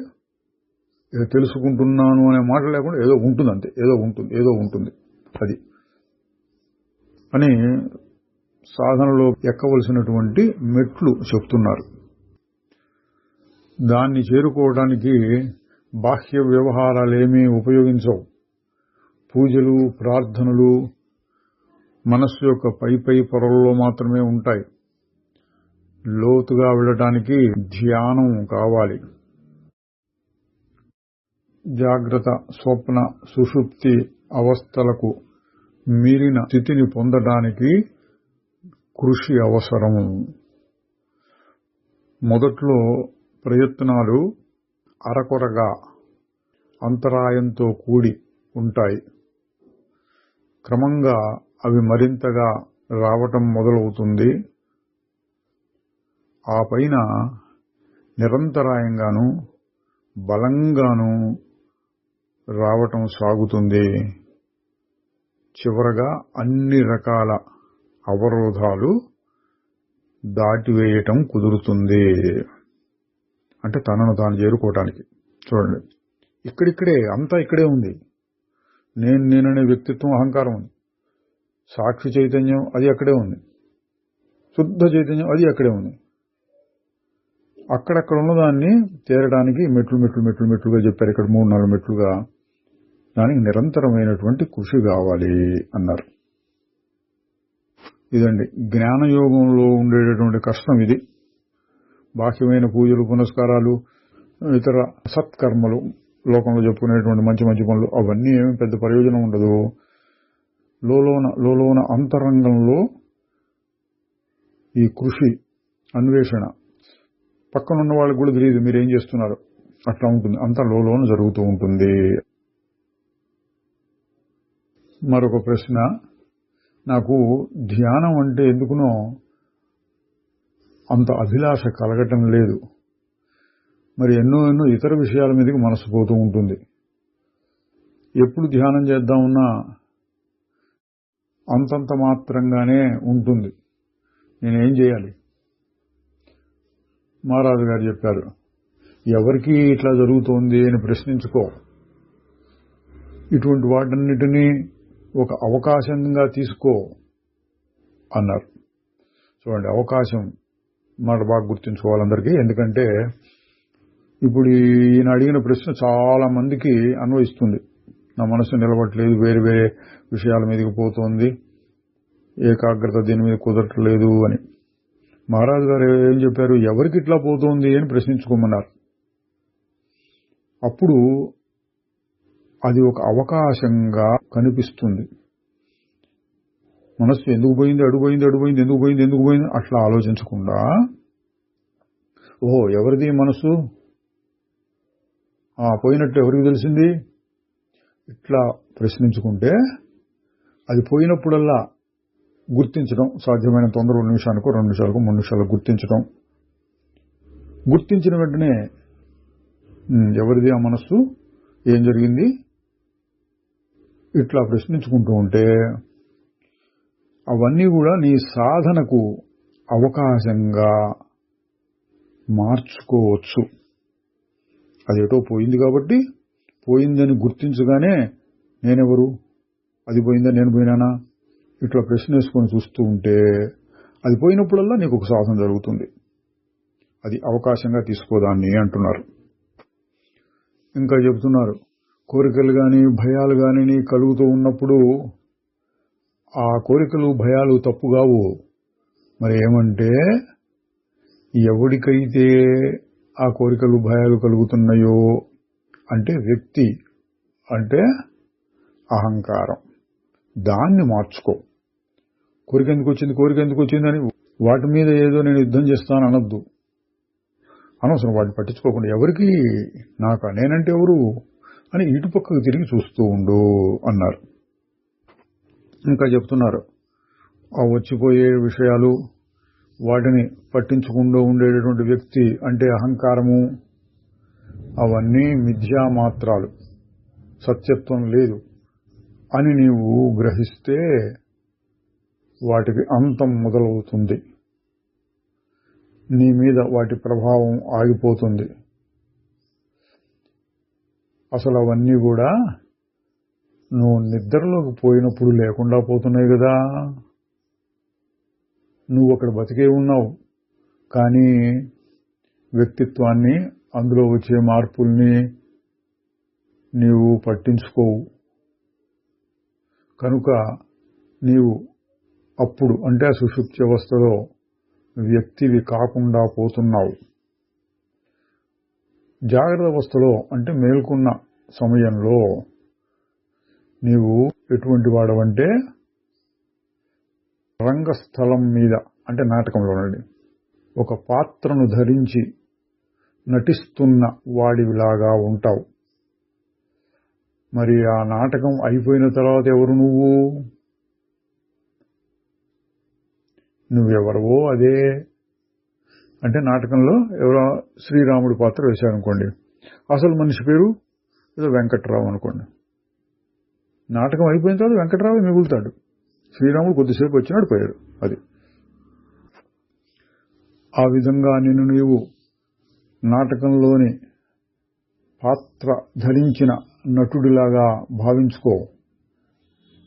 [SPEAKER 1] ఏదో తెలుసుకుంటున్నాను అనే మాట లేకుండా ఏదో ఉంటుంది, అంతే. ఏదో ఉంటుంది అది అని సాధనలో ఎక్కవలసినటువంటి మెట్లు చెప్తున్నారు. దాన్ని చేరుకోవడానికి బాహ్య వ్యవహారాలేమీ ఉపయోగించవు. పూజలు, ప్రార్థనలు మనస్సు యొక్క పై పొరల్లో మాత్రమే ఉంటాయి. లోతుగా వెళ్ళటానికి ధ్యానం కావాలి. జాగ్రత్త, స్వప్న, సుషుప్తి అవస్థలకు మీరిన స్థితిని పొందడానికి కృషి అవసరం. మొదట్లో ప్రయత్నాలు అరకొరగా అంతరాయంతో కూడి ఉంటాయి. క్రమంగా అవి మరింతగా రావటం మొదలవుతుంది. ఆ పైన నిరంతరాయంగానూ బలంగానూ రావటం సాగుతుంది. చివరగా అన్ని రకాల అవరోధాలు దాటివేయటం కుదురుతుంది. అంటే తనను తాను చేరుకోవటానికి. చూడండి, ఇక్కడిక్కడే అంతా ఇక్కడే ఉంది. నేననే వ్యక్తిత్వం, అహంకారం ఉంది. సాక్షి చైతన్యం అది అక్కడే ఉంది. శుద్ధ చైతన్యం అది అక్కడే ఉంది. అక్కడక్కడ ఉన్నదాన్ని చేరడానికి మెట్లుగా చెప్పారు. ఇక్కడ 3-4 మెట్లుగా దానికి నిరంతరమైనటువంటి కృషి కావాలి అన్నారు. ఇదండి జ్ఞానయోగంలో ఉండేటటువంటి కష్టం ఇది. బాహ్యమైన పూజలు, పునస్కారాలు, ఇతర సత్కర్మలు, లోకంలో చెప్పుకునేటువంటి మంచి పనులు, అవన్నీ ఏమీ పెద్ద ప్రయోజనం ఉండదు. లోలోన అంతరంగంలో ఈ కృషి, అన్వేషణ పక్కనున్న వాళ్ళకి కూడా తెలియదు మీరేం చేస్తున్నారు. అట్లా ఉంటుంది, అంతా లోలోన జరుగుతూ ఉంటుంది. మరొక ప్రశ్న, నాకు ధ్యానం అంటే ఎందుకునో అంత అభిలాష కలగటం లేదు. మరి ఎన్నో ఇతర విషయాల మీదకి మనసు పోతూ ఉంటుంది. ఎప్పుడు ధ్యానం చేద్దామన్నా అంతంత మాత్రంగానే ఉంటుంది. నేనేం చేయాలి? మహారాజు గారు చెప్పారు, ఎవరికి ఇట్లా జరుగుతోంది అని ప్రశ్నించుకో. ఇటువంటి వాటన్నిటినీ ఒక అవకాశంగా తీసుకో అన్నారు. చూడండి, అవకాశం మాట బాగా గుర్తుంచుకోవాలందరికీ. ఎందుకంటే ఇప్పుడు ఈయన అడిగిన ప్రశ్న చాలా మందికి అన్వయిస్తుంది. నా మనసు నిలబట్టలేదు, వేరే వేరే విషయాల మీదకి పోతోంది, ఏకాగ్రత దీని మీద కుదరట్లేదు అని. మహారాజు గారు ఏం చెప్పారు? ఎవరికి ఇట్లా పోతోంది అని ప్రశ్నించుకోమన్నారు. అప్పుడు అది ఒక అవకాశంగా కనిపిస్తుంది. మనస్సు ఎందుకు పోయింది, అడుగుపోయింది, ఎందుకు పోయింది అట్లా ఆలోచించకుండా, ఓహో ఎవరిది మనస్సు, పోయినట్టు ఎవరికి తెలిసింది, ఇట్లా ప్రశ్నించుకుంటే అది పోయినప్పుడల్లా గుర్తించడం సాధ్యమైన తొందర 2 నిమిషాలకు 2 నిమిషాలకు 3 నిమిషాలకు గుర్తించిన వెంటనే ఎవరిది ఆ మనస్సు, ఏం జరిగింది, ఇట్లా ప్రశ్నించుకుంటూ ఉంటే అవన్నీ కూడా నీ సాధనకు అవకాశంగా మార్చుకోవచ్చు. అదేటో పోయింది కాబట్టి పోయిందని గుర్తించగానే నేనెవరు, అది పోయిందా నేను పోయినానా, ఇట్లా ప్రశ్న వేసుకొని చూస్తూ ఉంటే అది పోయినప్పుడల్లా నీకు ఒక సాధన జరుగుతుంది. అది అవకాశంగా తీసుకోదాన్ని అంటున్నారు. ఇంకా చెబుతున్నారు, కోరికలు గాని భయాలు గాని నీ కలుగుతూ ఉన్నప్పుడు ఆ కోరికలు భయాలు తప్పుగావు. మరి ఏమంటే ఎవడికైతే ఆ కోరికలు భయాలు కలుగుతున్నాయో అంటే వ్యక్తి, అంటే అహంకారం, దాన్ని మార్చుకో. కోరిక ఎందుకు వచ్చిందని వాటి మీద ఏదో నేను యుద్ధం చేస్తాను అనొద్దు. అనవసరం వాటిని పట్టించుకోకుండా ఎవరికి నాకా, నేనంటే ఎవరు అని ఇటుపక్కకు తిరిగి చూస్తూ ఉండు అన్నారు. ఇంకా చెప్తున్నారు, ఆ వచ్చిపోయే విషయాలు వాటిని పట్టించుకుంటూ ఉండేటటువంటి వ్యక్తి అంటే అహంకారము, అవన్నీ మిథ్యామాత్రాలు, సత్యత్వం లేదు అని నీవు గ్రహిస్తే వాటికి అంతం మొదలవుతుంది. నీ మీద వాటి ప్రభావం ఆగిపోతుంది. అసలు అవన్నీ కూడా నువ్వు నిద్రలోకి పోయినప్పుడు లేకుండా పోతున్నాయి కదా. నువ్వు అక్కడ బతికే ఉన్నావు, కానీ వ్యక్తిత్వాన్ని, అందులో వచ్చే మార్పుల్ని నీవు పట్టించుకోవు. కనుక నీవు అప్పుడు అంటే ఆ సుషుప్తి అవస్థలో వ్యక్తివి కాకుండా పోతున్నావు. జాగ్రత్త అవస్థలో అంటే మేల్కొన్న సమయంలో నీవు ఎటువంటి వాడవంటే రంగస్థలం మీద అంటే నాటకంలోనండి ఒక పాత్రను ధరించి నటిస్తున్న వాడిలాగా ఉంటావు. మరి ఆ నాటకం అయిపోయిన తర్వాత ఎవరు నువ్వెవరవో అదే. అంటే నాటకంలో ఎవరో శ్రీరాముడి పాత్ర వేశారనుకోండి, అసలు మనిషి పేరు ఏదో వెంకట్రావు అనుకోండి. నాటకం అయిపోయిన తర్వాత వెంకట్రావు మిగులుతాడు, శ్రీరాముడు కొద్దిసేపు వచ్చినాడు పోయాడు. అది ఆ విధంగా నిన్ను నీవు నాటకంలోని పాత్ర ధరించిన నటుడిలాగా భావించుకో.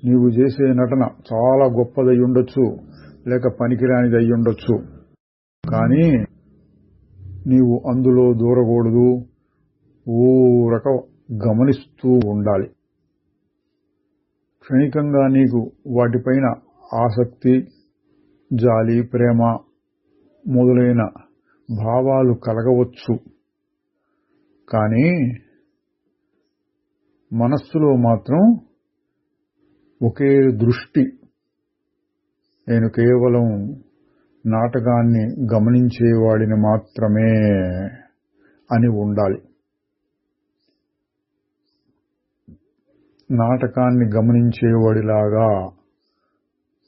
[SPEAKER 1] నీవు చేసే నటన చాలా గొప్పదై ఉండొచ్చు, లేక పనికిరానిది అయి ఉండొచ్చు, కానీ నీవు అందులో దూరకూడదు. ఓ రకం గమనిస్తూ ఉండాలి. క్షణికంగా నీకు వాటిపైన ఆసక్తి, జాలి, ప్రేమ మొదలైన భావాలు కలగవచ్చు, కానీ మనస్సులో మాత్రం ఒకే దృష్టి, నేను కేవలం నాటకాన్ని గమనించేవాడిని మాత్రమే అని ఉండాలి. నాటకాన్ని గమనించేవాడిలాగా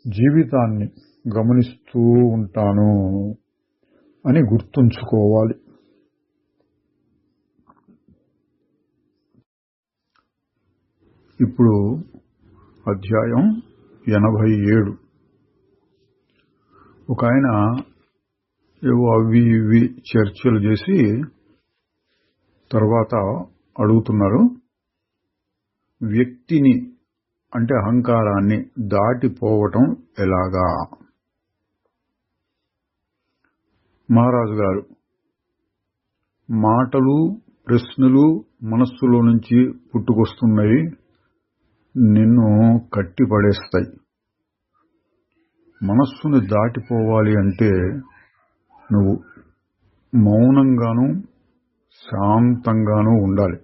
[SPEAKER 1] జీవితాన్ని గమనిస్తూ ఉంటాను అని గుర్తుంచుకోవాలి. ఇప్పుడు అధ్యాయం 87. ఒక ఆయన ఏవో అవి ఇవి చర్చలు చేసి తర్వాత అడుగుతున్నారు, వ్యక్తిని అంటే అహంకారాన్ని దాటిపోవటం ఎలాగా? మహారాజు గారు, మాటలు ప్రశ్నలు మనస్సులో నుంచి పుట్టుకొస్తున్నాయి, నిన్ను కట్టిపడేస్తాయి. మనస్సుని దాటిపోవాలి అంటే నువ్వు మౌనంగాను శాంతంగాను ఉండాలి.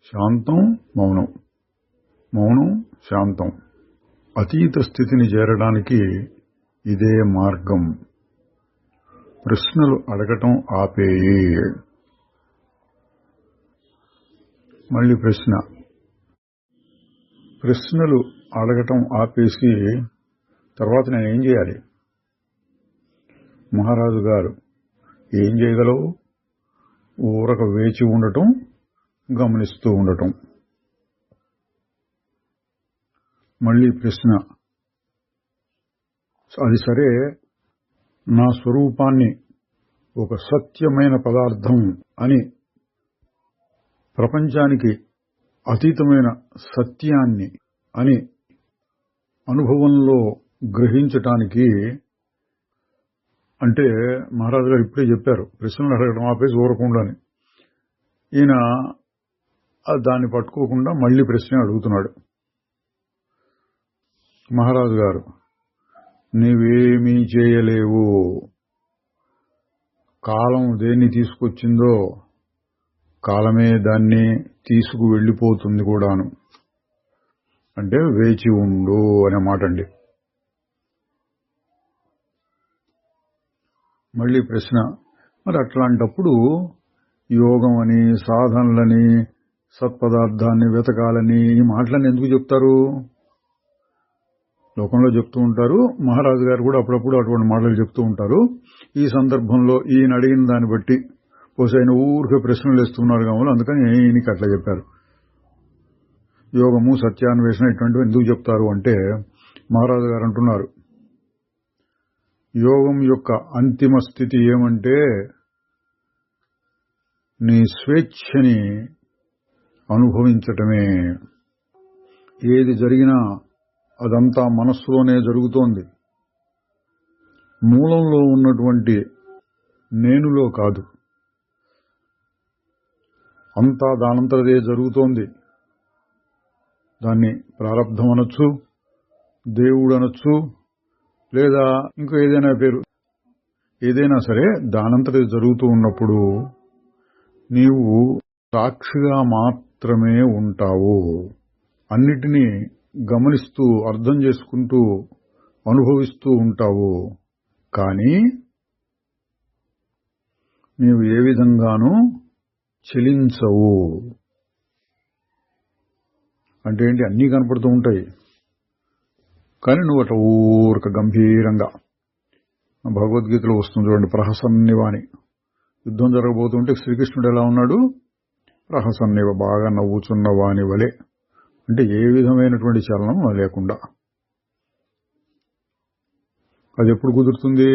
[SPEAKER 1] శాంతం మౌనం, మౌనం శాంతం. అతీత స్థితిని చేరడానికి ఇదే మార్గం. ప్రశ్నలు అడగటం ఆపేయి. మళ్ళీ ప్రశ్నలు అడగటం ఆపేసి తర్వాత నేనేం చేయాలి? మహారాజు గారు, ఏం చేయగలవు? ఊరక వేచి ఉండటం, గమనిస్తూ ఉండటం. మళ్ళీ ప్రశ్న, అది సరే, నా స్వరూపాన్ని ఒక సత్యమైన పదార్థం అని, ప్రపంచానికి అతీతమైన సత్యాన్ని అని అనుభవంలో గ్రహించటానికి అంటే మహారాజు గారు ఇప్పుడే చెప్పారు, ప్రశ్నలు అడగడం ఆపేసి ఊరకుండాని. ఈయన దాన్ని పట్టుకోకుండా మళ్ళీ ప్రశ్న అడుగుతున్నాడు. మహారాజు గారు, నీవేమీ చేయలేవు. కాలం దేన్ని తీసుకొచ్చిందో కాలమే దాన్ని తీసుకు వెళ్ళిపోతుంది కూడాను. అంటే వేచి ఉండు అనే మాట అండి. మళ్ళీ ప్రశ్న, మరి అట్లాంటప్పుడు యోగం అని, సాధనలని, సత్పదార్థాన్ని వెతకాలని ఈ మాటలని ఎందుకు చెప్తారు? లోకంలో చెప్తూ ఉంటారు, మహారాజు గారు కూడా అప్పుడప్పుడు అటువంటి మాటలు చెప్తూ ఉంటారు. ఈ సందర్భంలో ఈయన అడిగిన దాన్ని బట్టి ఆయన ఊరికే ప్రశ్నలు వేస్తున్నారు కావాలి, అందుకని ఈయనకి అట్లా చెప్పారు. యోగము, సత్యాన్వేషణ ఇటువంటివి ఎందుకు చెప్తారు అంటే మహారాజు గారు అంటున్నారు, యోగం యొక్క అంతిమ స్థితి ఏమంటే నీ స్వేచ్ఛని అనుభవించటమే. ఏది జరిగినా అదంతా మనస్సులోనే జరుగుతోంది, మూలంలో ఉన్నటువంటి నేనులో కాదు. అంతా దానంతరదే జరుగుతోంది. దాన్ని ప్రారబ్ధం అనొచ్చు, దేవుడు అనొచ్చు, లేదా ఇంకో ఏదైనా పేరు, ఏదైనా సరే దానంతరదే జరుగుతూ ఉన్నప్పుడు నీవు సాక్షిగా మాత్రమే ఉంటావు. అన్నిటినీ గమనిస్తూ, అర్థం చేసుకుంటూ, అనుభవిస్తూ ఉంటావు. కానీ నీవు ఏ విధంగానూ చలించవు. అంటే ఏంటి? అన్నీ కనపడుతూ ఉంటాయి, కానీ నువ్వు అట్లా ఊరక గంభీరంగా, భగవద్గీతలో వస్తుంది చూడండి, ప్రహసన్నివ అని. యుద్ధం జరగబోతుంటే శ్రీకృష్ణుడు ఎలా ఉన్నాడు? ప్రహసన్నివ, బాగా నవ్వుచున్న వాని వలె. అంటే ఏ విధమైనటువంటి చలనం లేకుండా. అది ఎప్పుడు కుదురుతుంది?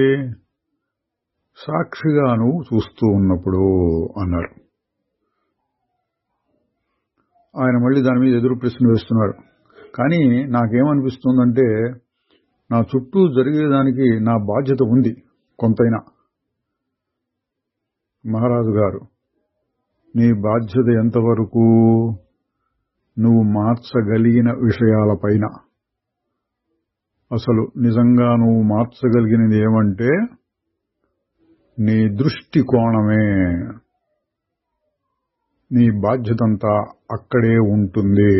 [SPEAKER 1] సాక్షిగా నువ్వు చూస్తూ ఉన్నప్పుడు అన్నారు. ఆయన మళ్ళీ దాని మీద ఎదురు ప్రశ్న వేస్తున్నారు. కానీ నాకేమనిపిస్తుందంటే నా చుట్టూ జరిగేదానికి నా బాధ్యత ఉంది కొంతైనా. మహారాజు గారు, నీ బాధ్యత ఎంతవరకు? నువ్వు మార్చగలిగిన విషయాలపైన. అసలు నిజంగా నువ్వు మార్చగలిగినది ఏమంటే నీ దృష్టి కోణమే. నీ బాధ్యతంతా అక్కడే ఉంటుంది.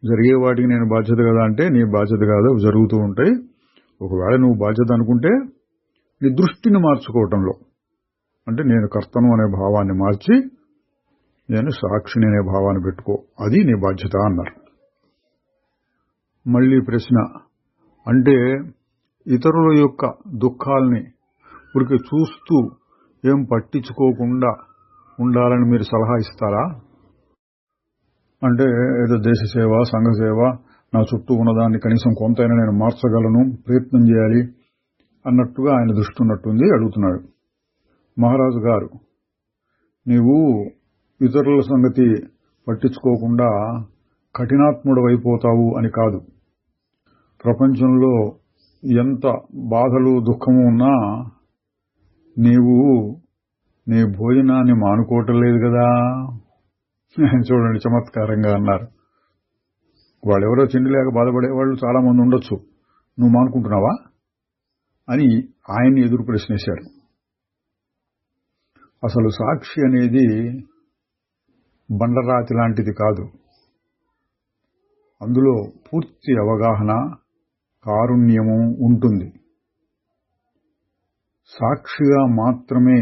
[SPEAKER 1] జరిగే వాటికి నేను బాధ్యత కదా అంటే నీ బాధ్యత కాదు, జరుగుతూ ఉంటాయి. ఒకవేళ నువ్వు బాధ్యత అనుకుంటే నీ దృష్టిని మార్చుకోవటంలో, అంటే నేను కర్తను అనే భావాన్ని మార్చి నేను సాక్షిని అనే భావాన్ని పెట్టుకో, అది నీ బాధ్యత అన్నారు. మళ్ళీ ప్రశ్న, అంటే ఇతరుల యొక్క దుఃఖాల్ని ఊరికే చూస్తూ ఏం పట్టించుకోకుండా ఉండాలని మీరు సలహా ఇస్తారా అంటే ఏదో దేశ సేవ, సంఘ సేవ, నా చుట్టూ ఉన్నదాన్ని కనీసం కొంతైనా నేను మార్చగలను, ప్రయత్నం చేయాలి అన్నట్టుగా ఆయన దృష్టి ఉన్నట్టుంది. అడుగుతున్నాడు, మహారాజు గారు, నీవు ఇతరుల సంగతి పట్టించుకోకుండా కఠినాత్ముడు అయిపోతావు అని కాదు. ప్రపంచంలో ఎంత బాధలు దుఃఖము ఉన్నా నీవు నీ భోజనాన్ని మానుకోవటం లేదు కదా. చూడండి, చమత్కారంగా అన్నారు. వాళ్ళెవరో తిండి లేక బాధపడేవాళ్ళు చాలా మంది ఉండొచ్చు, నువ్వు మానుకుంటున్నావా అని ఆయన్ని ఎదురు ప్రశ్నించారు. అసలు సాక్షి అనేది బండరాతి లాంటిది కాదు. అందులో పూర్తి అవగాహన, కారుణ్యము ఉంటుంది. సాక్షిగా మాత్రమే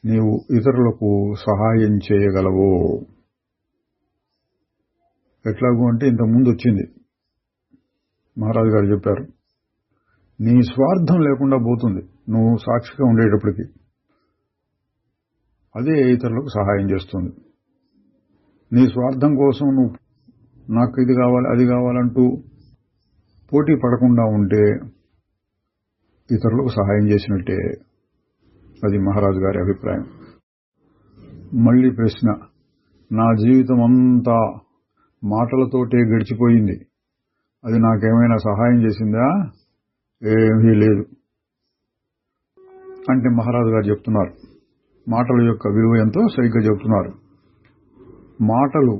[SPEAKER 1] నీవు ఇతరులకు సహాయం చేయగలవు. ఎట్లాగూ అంటే ఇంతకుముందు వచ్చింది, మహారాజు గారు చెప్పారు, నీ స్వార్థం లేకుండా పోతుంది నువ్వు సాక్షిగా ఉండేటప్పటికి. అదే ఇతరులకు సహాయం చేస్తుంది. నీ స్వార్థం కోసం నువ్వు నాకు ఇది కావాలి అది కావాలంటూ పోటీ పడకుండా ఉంటే ఇతరులకు సహాయం చేసినట్టే. అది మహారాజు గారి అభిప్రాయం. మళ్లీ ప్రశ్న, నా జీవితం అంతా మాటలతోటే గడిచిపోయింది, అది నాకేమైనా సహాయం చేసిందా? ఏమీ లేదు అంటే మహారాజు గారు చెప్తున్నారు. మాటల యొక్క విలువ ఎంతో సరిగ్గా చెబుతున్నారు. మాటలు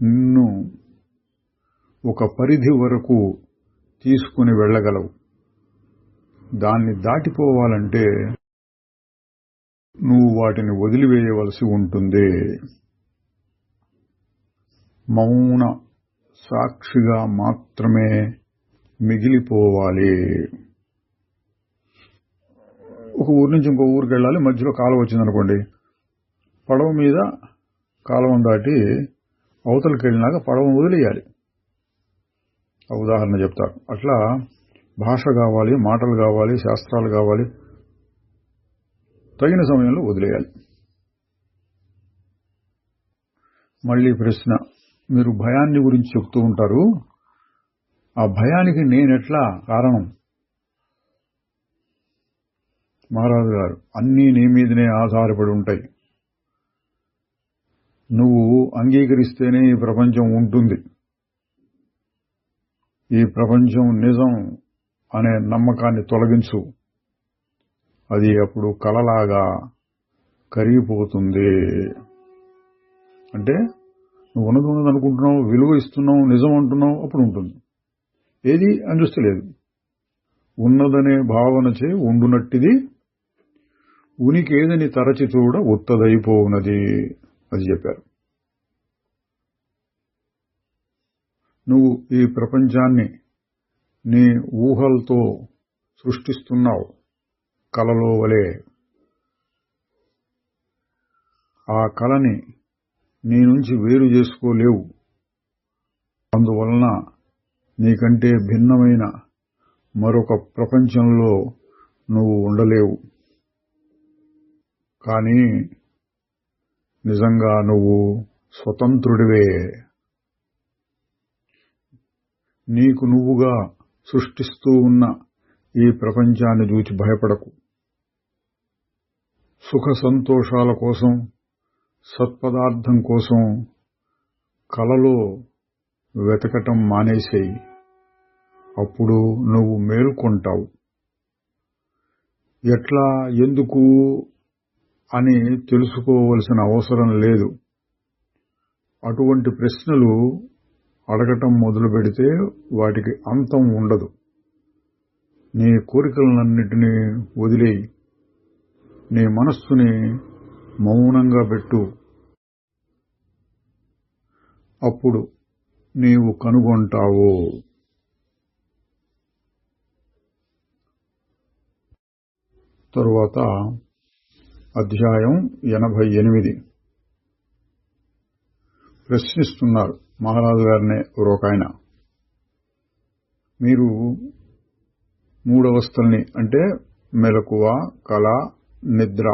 [SPEAKER 1] నిన్ను ఒక పరిధి వరకు తీసుకుని వెళ్ళగలవు. దాన్ని దాటిపోవాలంటే నువ్వు వాటిని వదిలివేయవలసి ఉంటుంది. మౌన సాక్షిగా మాత్రమే మిగిలిపోవాలి. ఒక ఊరి నుంచి ఇంకో ఊరికి వెళ్ళాలి, మధ్యలో కాలువ వచ్చిందనుకోండి, పడవ మీద కాలువం దాటి అవతలకి వెళ్ళినాక పడవను వదిలేయాలి. ఉదాహరణ చెప్తారు. అట్లా భాష కావాలి, మాటలు కావాలి, శాస్త్రాలు కావాలి, తగిన సమయంలో వదిలేయాలి. మళ్లీ ప్రశ్న, మీరు భయాన్ని గురించి చెప్తూ ఉంటారు, ఆ భయానికి నేనెట్లా కారణం? మహారాజు గారు, అన్నీ నీ మీదనే ఆధారపడి ఉంటాయి. నువ్వు అంగీకరిస్తేనే ఈ ప్రపంచం ఉంటుంది. ఈ ప్రపంచం నిజం అనే నమ్మకాన్ని తొలగించు, అది అప్పుడు కలలాగా కరిగిపోతుంది. అంటే నువ్వు ఉన్నది ఉన్నది అనుకుంటున్నావు, విలువ ఇస్తున్నావు, నిజం అంటున్నావు, అప్పుడు ఉంటుంది. ఏది అందిస్తలేదు. ఉన్నదనే భావనచే ఉండునట్టిది ఉనికి ఏదని తరచి చూడ ఉత్తదైపోవునది. అది చెప్పారు. నువ్వు ఈ ప్రపంచాన్ని నీ ఊహలతో సృష్టిస్తున్నావు, కలలో వలె. ఆ కలని నీ నుంచి వేరు చేసుకోలేవు. అందువలన నీకంటే భిన్నమైన మరొక ప్రపంచంలో నువ్వు ఉండలేవు. కానీ నిజంగా నువ్వు స్వతంత్రుడివే. నీకు నువ్వుగా సృష్టిస్తూ ఉన్న ఈ ప్రపంచాన్ని చూచి భయపడకు. సుఖ సంతోషాల కోసం, సత్పదార్థం కోసం కలలో వెతకటం మానేసేయి. అప్పుడు నువ్వు మేల్కొంటావు. ఎట్లా, ఎందుకు అని తెలుసుకోవలసిన అవసరం లేదు. అటువంటి ప్రశ్నలు అడగటం మొదలు పెడితే వాటికి అంతం ఉండదు. నీ కోరికలన్నిటినీ వదిలేయి. నీ మనస్సుని మౌనంగా పెట్టు. అప్పుడు నీవు కనుగొంటావు. తరువాత అధ్యాయం 88. ప్రశ్నిస్తున్నారు మహారాజు గారినే ఒకఆయన. మీరు మూడవస్థల్ని అంటే మెలకువ, కళ, నిద్ర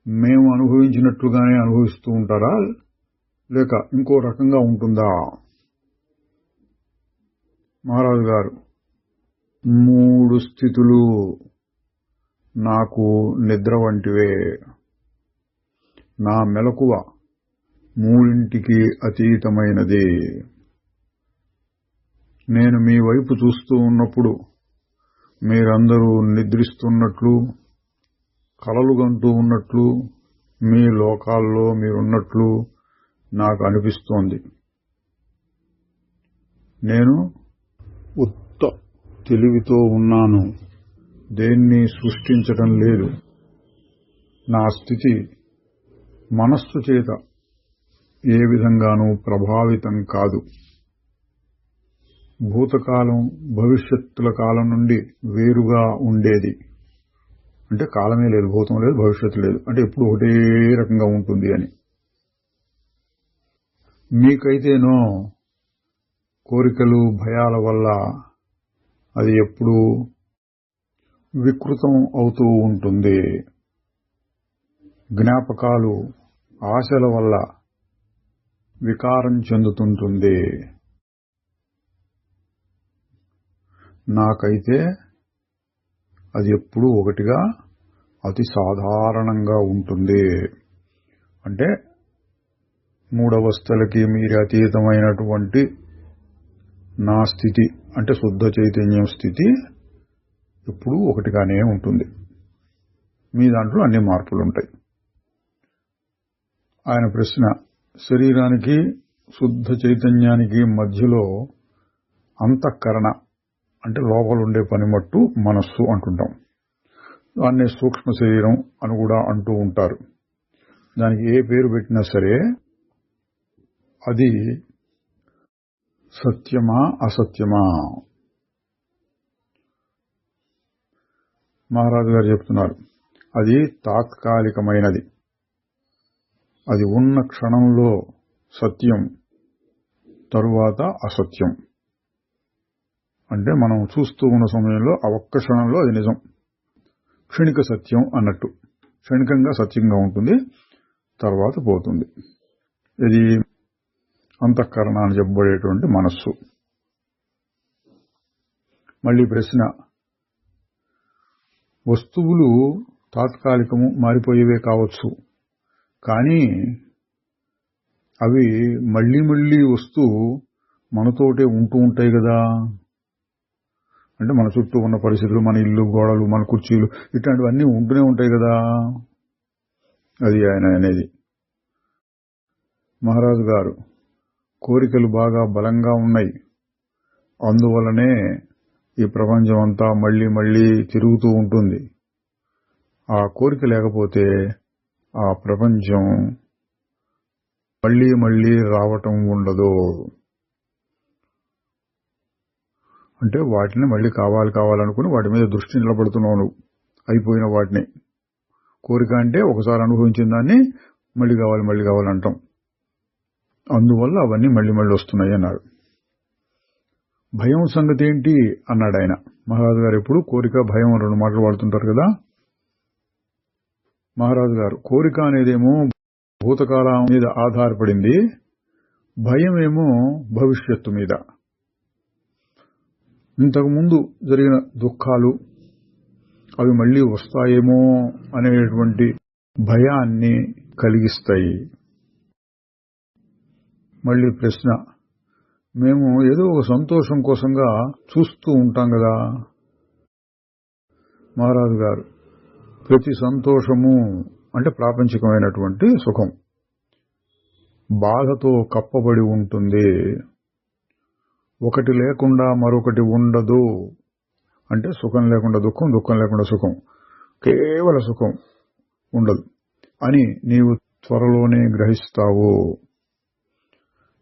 [SPEAKER 1] మేము అనుభవించినట్లుగానే అనుభవిస్తూ ఉంటారా, లేక ఇంకో రకంగా ఉంటుందా? మహారాజు గారు, 3 స్థితులు నాకు నిద్ర వంటివే. నా మెలకువ 3ంటికి అతీతమైనది. నేను మీ వైపు చూస్తూ ఉన్నప్పుడు మీరందరూ నిద్రిస్తున్నట్లు, కలలుగంటూ ఉన్నట్లు, మీ లోకాల్లో మీరున్నట్లు నాకు అనిపిస్తోంది. నేను ఉత్త తెలివితో ఉన్నాను, దేన్ని సృష్టించడం లేదు. నా స్థితి మనస్సు చేత ఏ విధంగానూ ప్రభావితం కాదు. భూతకాలం భవిష్యత్తుల కాలం నుండి వేరుగా ఉండేది. అంటే కాలమే లేదు, భూతం లేదు, భవిష్యత్తు లేదు, అంటే ఎప్పుడు ఒకటే రకంగా ఉంటుంది అని. మీకైతేనో కోరికలు భయాల వల్ల అది ఎప్పుడూ వికృతం అవుతూ ఉంటుంది. జ్ఞాపకాలు ఆశల వల్ల వికారం చెందుతుంటుంది. నాకైతే అది ఎప్పుడూ ఒకటిగా అతి సాధారణంగా ఉంటుంది. అంటే 3 అవస్థలకి మీరే అతీతమైనటువంటి నా స్థితి, అంటే శుద్ధ చైతన్యం స్థితి ఎప్పుడూ ఒకటిగానే ఉంటుంది. మీ దాంట్లో అన్ని మార్పులుంటాయి. ఆయన ప్రశ్న, శరీరానికి శుద్ధ చైతన్యానికి మధ్యలో అంతఃకరణ అంటే లోపలుండే పనిమట్టు మనస్సు అంటుంటాం. దాన్నే సూక్ష్మ శరీరం అని కూడా అంటూ ఉంటారు. దానికి ఏ పేరు పెట్టినా సరే అది సత్యమా అసత్యమా? మహారాజు గారు చెప్తున్నారు, అది తాత్కాలికమైనది. అది ఉన్న క్షణంలో సత్యం, తరువాత అసత్యం. అంటే మనం చూస్తూ ఉన్న సమయంలో ఆ ఒక్క క్షణంలో అది నిజం, క్షణిక సత్యం అన్నట్టు. క్షణికంగా సత్యంగా ఉంటుంది, తర్వాత పోతుంది. ఇది అంతఃకరణ అని చెప్పబడేటువంటి మనస్సు. మళ్ళీ ప్రశ్న, వస్తువులు తాత్కాలికము, మారిపోయేవే కావచ్చు, కానీ అవి మళ్లీ మళ్లీ వస్తూ మనతోటే ఉంటూ ఉంటాయి కదా. అంటే మన చుట్టూ ఉన్న పరిస్థితులు, మన ఇల్లు, గోడలు, మన కుర్చీలు, ఇట్లాంటివన్నీ ఉంటూనే ఉంటాయి కదా. అది ఆయన అనేది. మహారాజు గారు, కోరికలు బాగా బలంగా ఉన్నాయి, అందువలనే ఈ ప్రపంచం అంతా మళ్లీ మళ్లీ తిరుగుతూ ఉంటుంది. ఆ కోరిక లేకపోతే ఆ ప్రపంచం మళ్లీ మళ్లీ రావటం ఉండదు. అంటే వాటిని మళ్లీ కావాలనుకుని వాటి మీద దృష్టి నిలబడుతున్నావు నువ్వు, అయిపోయిన వాటిని. కోరిక అంటే ఒకసారి అనుభవించిన దాన్ని మళ్లీ కావాలంటాం. అందువల్ల అవన్నీ మళ్లీ వస్తున్నాయి అన్నారు. భయం సంగతి ఏంటి అన్నాడు ఆయన. మహారాజు గారు ఎప్పుడు కోరిక భయం 2 మాటలు వాడుతుంటారు కదా. మహారాజు గారు, కోరిక అనేదేమో భూతకాలం మీద ఆధారపడింది, భయం ఏమో భవిష్యత్తు మీద. ఇంతకుముందు జరిగిన దుఃఖాలు అవి మళ్లీ వస్తాయేమో అనేటువంటి భయాన్ని కలిగిస్తాయి. మళ్లీ ప్రశ్న, మేము ఏదో ఒక సంతోషం కోసంగా చూస్తూ ఉంటాం కదా. మహారాజు గారు, ప్రతి సంతోషము అంటే ప్రాపంచికమైనటువంటి సుఖం బాధతో కప్పబడి ఉంటుంది. ఒకటి లేకుండా మరొకటి ఉండదు. అంటే సుఖం లేకుండా దుఃఖం, దుఃఖం లేకుండా సుఖం, కేవల సుఖం ఉండదు అని నీవు త్వరలోనే గ్రహిస్తావు.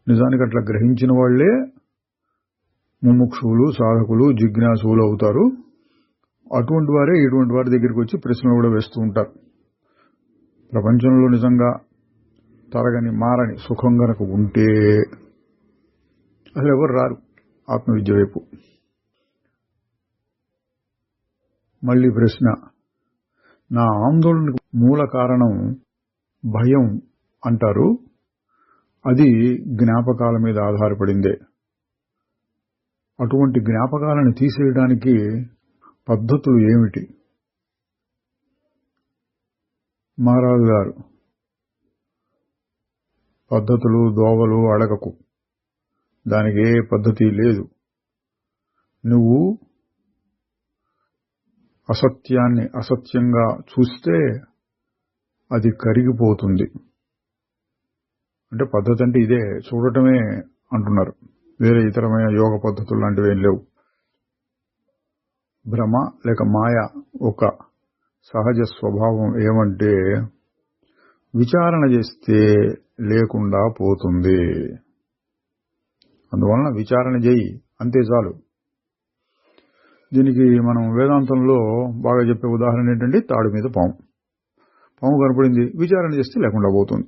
[SPEAKER 1] నిజానికి అట్లా గ్రహించిన వాళ్లే ముముక్షువులు, సాధకులు, జిజ్ఞాసువులు అవుతారు. అటువంటి వారే ఇటువంటి వారి దగ్గరికి వచ్చి ప్రశ్నలు కూడా వేస్తూ ఉంటారు. ప్రపంచంలో నిజంగా తరగని మారని సుఖం గనక ఉంటే అసలు ఎవరు రారు ఆత్మవిద్య వైపు. మళ్లీ ప్రశ్న, నా ఆందోళనకు మూల కారణం భయం అంటారు. అది జ్ఞాపకాల మీద ఆధారపడిందే. అటువంటి జ్ఞాపకాలను తీసేయడానికి పద్ధతులు ఏమిటి? మహారాజు గారు పద్ధతులు దోవలు అడగకు, దానికి ఏ పద్ధతి లేదు. నువ్వు అసత్యాన్ని అసత్యంగా చూస్తే అది కరిగిపోతుంది. అంటే పద్ధతి అంటే ఇదే, చూడటమే అంటున్నారు. వేరే ఇతరమైన యోగ పద్ధతులు లాంటివి ఏం లేవు. భ్రమ లేక మాయ ఒక సహజ స్వభావం ఏమంటే విచారణ చేస్తే లేకుండా పోతుంది. అందువలన విచారణ చేయి, అంతే చాలు. దీనికి మనం వేదాంతంలో బాగా చెప్పే ఉదాహరణ ఏంటంటే తాడు మీద పాము కనపడింది, విచారణ చేస్తే లేకుండా పోతుంది.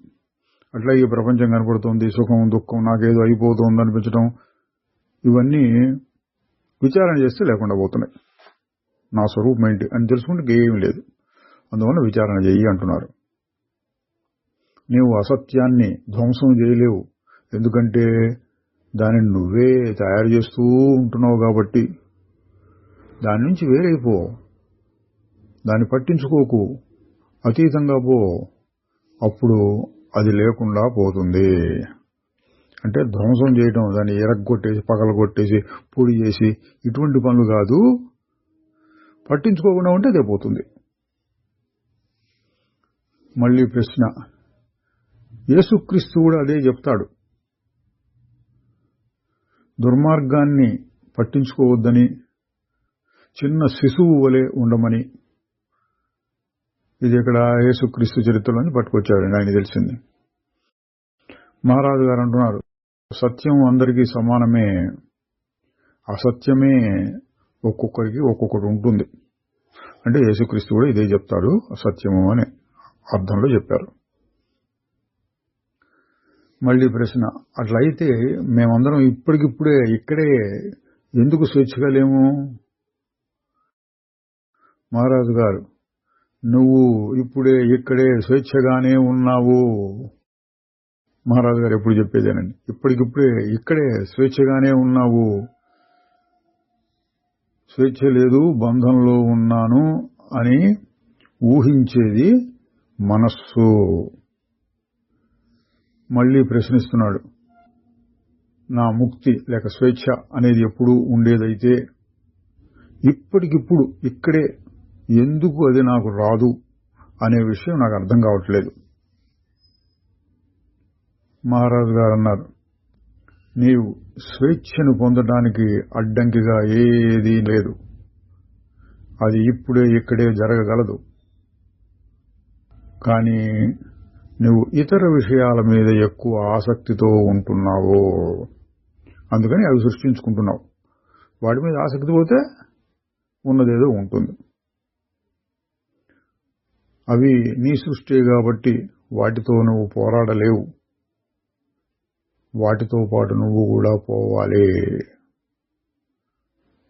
[SPEAKER 1] అట్లా ఈ ప్రపంచం కనపడుతుంది, సుఖం దుఃఖం నాకేదో అయిపోతుంది అనిపించడం, ఇవన్నీ విచారణ చేస్తే లేకుండా పోతున్నాయి. నా స్వరూపం ఏంటి అని తెలుసుకుంటే ఏమీ లేదు. అందువల్ల విచారణ చెయ్యి అంటున్నారు. నీవు అసత్యాన్ని ధ్వంసం చేయలేవు, ఎందుకంటే దానిని నువ్వే తయారు చేస్తూ ఉంటున్నావు కాబట్టి. దాని నుంచి వేరైపో, దాన్ని పట్టించుకోకు, అతీతంగా పో, అప్పుడు అది లేకుండా పోతుంది. అంటే ధ్వంసం చేయటం, దాన్ని ఎరగొట్టేసి పగలగొట్టేసి పొడి చేసి ఇటువంటి పనులు కాదు. పట్టించుకోకుండా ఉంటే అదే పోతుంది. మళ్ళీ ప్రశ్న, యేసుక్రీస్తు కూడా అదే చెప్తాడు, దుర్మార్గాన్ని పట్టించుకోవద్దని, చిన్న శిశువు వలె ఉండమని. ఇది ఇక్కడ యేసుక్రీస్తు చరిత్రలోని పట్టుకొచ్చాడు, ఆయన తెలిసింది. మహారాజు గారు అంటున్నారు, సత్యం అందరికీ సమానమే, అసత్యమే ఒక్కొక్కరికి ఒక్కొక్కటి ఉంటుంది. అంటే యేసుక్రీస్తు కూడా ఇదే చెప్తాడు, అసత్యము అనే అర్థంలో చెప్పారు. మళ్ళీ ప్రశ్న, అట్లయితే మేమందరం ఇప్పటికిప్పుడే ఇక్కడే ఎందుకు స్వేచ్ఛగా లేము? మహారాజు గారు, నువ్వు ఇప్పుడే ఇక్కడే స్వేచ్ఛగానే ఉన్నావు. మహారాజు గారు ఎప్పుడు చెప్పేదేనండి, ఇప్పటికిప్పుడే ఇక్కడే స్వేచ్ఛగానే ఉన్నావు. స్వేచ్ఛ లేదు, బంధంలో ఉన్నాను అని ఊహించేది మనస్సు. మళ్ళీ ప్రశ్నిస్తున్నాడు, నా ముక్తి లేక స్వేచ్ఛ అనేది ఎప్పుడు ఉండేదైతే ఇప్పటికిప్పుడు ఇక్కడే ఎందుకు అది నాకు రాదు అనే విషయం నాకు అర్థం కావట్లేదు. మహారాజు గారు అన్నారు, నీవు స్వేచ్ఛను పొందడానికి అడ్డంకిగా ఏదీ లేదు, అది ఇప్పుడే ఇక్కడే జరగగలదు. కానీ నువ్వు ఇతర విషయాల మీద ఎక్కువ ఆసక్తితో ఉంటున్నావు, అందుకని అవి సృష్టించుకుంటున్నావు. వాటి మీద ఆసక్తి పోతే ఉన్నదేదో ఉంటుంది. అవి నీ సృష్టి కాబట్టి వాటితో నువ్వు పోరాడలేవు, వాటితో పాటు నువ్వు కూడా పోవాలి.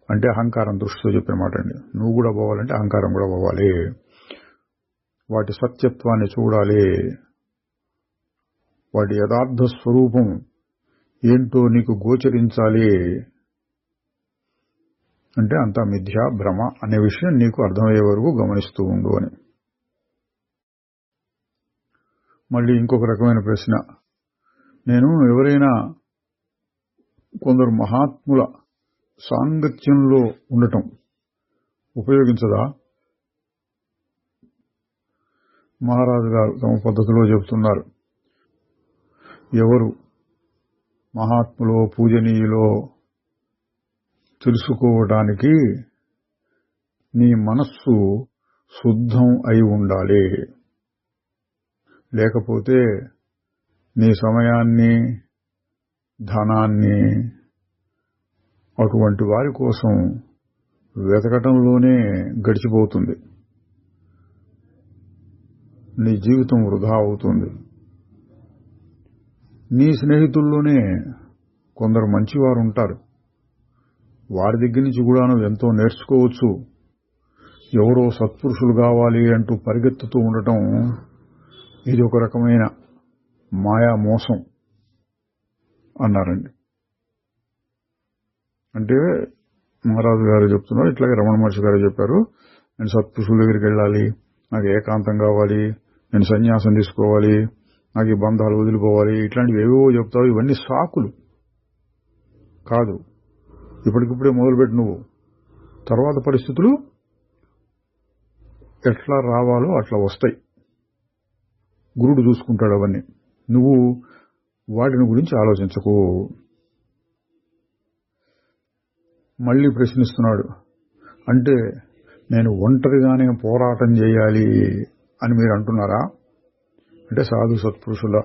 [SPEAKER 1] అంటే అహంకారం దృష్టితో చెప్పిన మాట అండి. నువ్వు కూడా పోవాలంటే అహంకారం కూడా పోవాలి. వాటి సత్యత్వాన్ని చూడాలి, వాటి యథార్థ స్వరూపం ఏంటో నీకు గోచరించాలి. అంటే అంతా మిథ్యా భ్రమ అనే విషయం నీకు అర్థమయ్యే వరకు గమనిస్తూ ఉండు అని. మళ్ళీ ఇంకొక రకమైన ప్రశ్న, నేను ఎవరైనా కొందరు మహాత్ముల సాంగత్యంలో ఉండటం ఉపయోగించదా? మహారాజు గారు తమ పద్ధతిలో చెబుతున్నారు, ఎవరు మహాత్ములో పూజనీయులో తెలుసుకోవడానికి నీ మనస్సు శుద్ధం అయి ఉండాలి. లేకపోతే నీ సమయాన్ని ధనాన్ని అటువంటి వారి కోసం వెతకటంలోనే గడిచిపోతుంది. నీ జీవితం వృధా అవుతుంది. నీ స్నేహితుల్లోనే కొందరు మంచివారు ఉంటారు, వారి దగ్గర నుంచి కూడా నువ్వు ఎంతో నేర్చుకోవచ్చు. ఎవరో సత్పురుషులు కావాలి అంటూ పరిగెత్తుతూ ఉండటం ఇది ఒక రకమైన మాయా మోసం. అన్నారండి. అంటే మహారాజు గారు చెప్తున్నారు, ఇట్లాగే రమణ మహర్షి గారు చెప్పారు, నేను సత్పురుషుల దగ్గరికి వెళ్ళాలి, నాకు ఏకాంతం కావాలి, నేను సన్యాసం తీసుకోవాలి, నాకు ఈ బంధాలు వదిలిపోవాలి, ఇట్లాంటివి ఏవో చెప్తావు. ఇవన్నీ సాకులు కాదు. ఇప్పటికిప్పుడే మొదలుపెట్టి నువ్వు తర్వాత పరిస్థితులు ఎట్లా రావాలో అట్లా వస్తాయి. గురుడు చూసుకుంటాడు అవన్నీ. నువ్వు వాటిని గురించి ఆలోచించకు. మళ్ళీ ప్రశ్నిస్తున్నాడు. అంటే నేను ఒంటరిగానే పోరాటం చేయాలి అని మీరు అంటున్నారా? అంటే సాధు సత్పురుషుల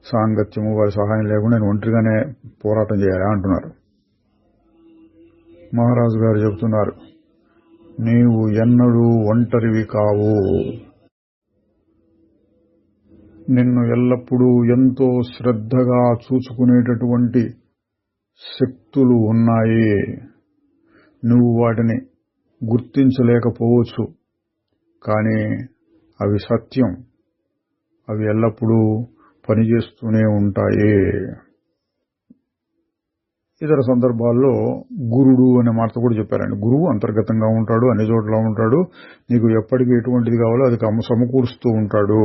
[SPEAKER 1] సాంగత్యము, వారి సహాయం లేకుండా నేను ఒంటరిగానే పోరాటం చేయాలా అంటున్నారు. మహారాజు గారు చెబుతున్నారు, నీవు ఎన్నడూ ఒంటరివి కావు. నిన్ను ఎల్లప్పుడూ ఎంతో శ్రద్ధగా చూసుకునేటటువంటి శక్తులు ఉన్నాయి. నువ్వు వాటిని గుర్తించలేకపోవచ్చు, కానీ అవి సత్యం. అవి ఎల్లప్పుడూ పనిచేస్తూనే ఉంటాయి. ఇతర సందర్భాల్లో గురుడు అనే మాట కూడా చెప్పారండి. గురువు అంతర్గతంగా ఉంటాడు, అన్ని చోట్ల ఉంటాడు, నీకు ఎప్పటికీ ఎటువంటిది కావాలో అది సమకూరుస్తూ ఉంటాడు.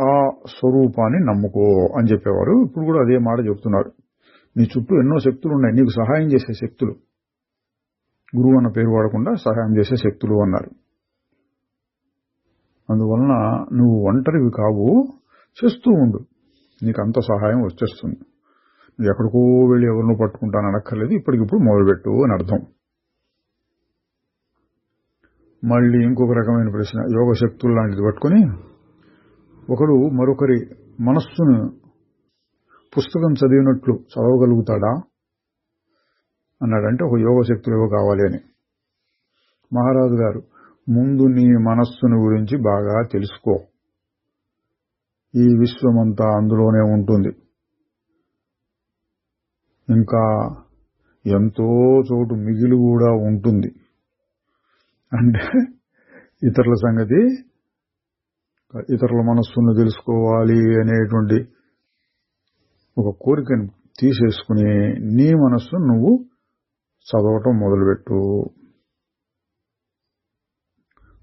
[SPEAKER 1] ఆ స్వరూపాన్ని నమ్ముకో అని చెప్పేవారు. ఇప్పుడు కూడా అదే మాట చెప్తున్నారు. నీ చుట్టూ ఎన్నో శక్తులు ఉన్నాయి, నీకు సహాయం చేసే శక్తులు. గురువు అన్న పేరు వాడకుండా సహాయం చేసే శక్తులు అన్నారు. అందువలన నువ్వు ఒంటరివి కావు, చేస్తూ ఉండు, నీకు అంత సహాయం వచ్చేస్తుంది. నువ్వు ఎక్కడికో వెళ్ళి ఎవరినో పట్టుకుంటాను అనక్కర్లేదు, ఇప్పటికిప్పుడు మొదలుపెట్టు అని అర్థం. మళ్ళీ ఇంకొక రకమైన ప్రశ్న, యోగ శక్తులు లాంటిది పట్టుకుని ఒకడు మరొకరి మనస్సును పుస్తకం చదివినట్లు చదవగలుగుతాడా అన్నాడంటే ఒక యోగ శక్తులు ఏవో కావాలి అని. మహారాజు గారు, ముందు నీ మనస్సును గురించి బాగా తెలుసుకో. ఈ విశ్వమంతా అందులోనే ఉంటుంది. ఇంకా ఎంతో చోటు మిగిలి కూడా ఉంటుంది. అంటే ఇతరుల సంగతి, ఇతరుల మనస్సును తెలుసుకోవాలి అనేటువంటి ఒక కోరికను తీసేసుకుని నీ మనస్సును నువ్వు చదవటం మొదలుపెట్టు.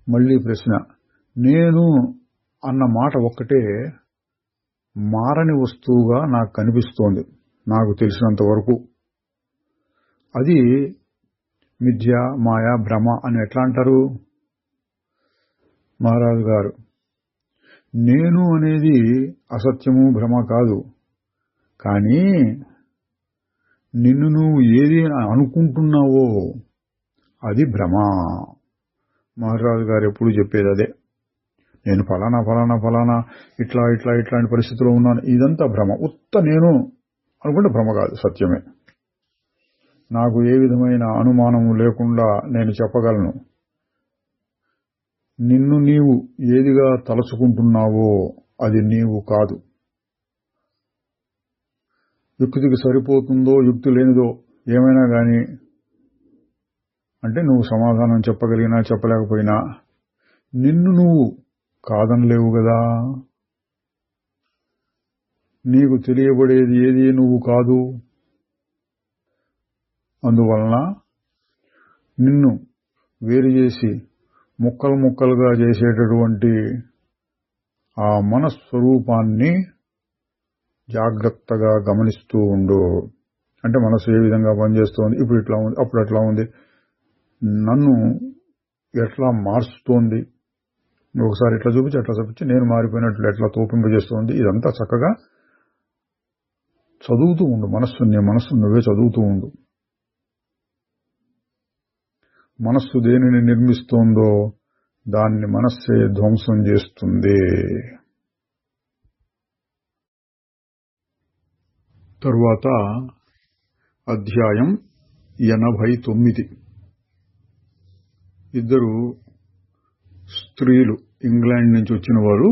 [SPEAKER 1] మళ్ళీ ప్రశ్న, నేను అన్న మాట ఒక్కటే మారని వస్తువుగా నాకు కనిపిస్తోంది, నాకు తెలిసినంత వరకు. అది మిథ్య, మాయా, భ్రమ అని ఎట్లా అంటారు? మహారాజు గారు, నేను అనేది అసత్యము, భ్రమ కాదు, కానీ నిన్ను నువ్వు ఏది అనుకుంటున్నావో అది భ్రమ. మహారాజు గారు ఎప్పుడు చెప్పేది అదే. నేను ఫలానా ఫలానా ఫలానా ఇట్లా ఇట్లా ఇట్లాంటి పరిస్థితిలో ఉన్నాను, ఇదంతా భ్రమ. ఉత్త నేను అనుకుంటే భ్రమ కాదు, సత్యమే. నాకు ఏ విధమైన అనుమానము లేకుండా నేను చెప్పగలను, నిన్ను నీవు ఏదిగా తలచుకుంటున్నావో అది నీవు కాదు. యుక్తికి సరిపోతుందో యుక్తి లేనిదో ఏమైనా గాని అంటే నువ్వు సమాధానం చెప్పగలిగినా చెప్పలేకపోయినా నిన్ను నువ్వు కాదనలేవు కదా. నీకు తెలియబడేది ఏది నువ్వు కాదు. అందువలన నిన్ను వేరు చేసి ముక్కలు ముక్కలుగా చేసేటటువంటి ఆ మనస్వరూపాన్ని జాగ్రత్తగా గమనిస్తూ ఉండు. అంటే మనసు ఏ విధంగా పనిచేస్తోంది, ఇప్పుడు ఇట్లా ఉంది, అప్పుడు అట్లా ఉంది, నన్ను ఎట్లా మార్చుతోంది, ఒకసారి ఇట్లా చూపించి అట్లా చూపించి నేను మారిపోయినట్లు ఎట్లా తోపింపజేస్తోంది, ఇదంతా చక్కగా చదువుతూ ఉండు. మనస్సు నువ్వే చదువుతూ ఉండు. మనస్సు దేనిని నిర్మిస్తోందో దాన్ని మనస్సే ధ్వంసం చేస్తుంది. తరువాత అధ్యాయం 89. ఇద్దరు స్త్రీలు ఇంగ్లాండ్ నుంచి వచ్చిన వారు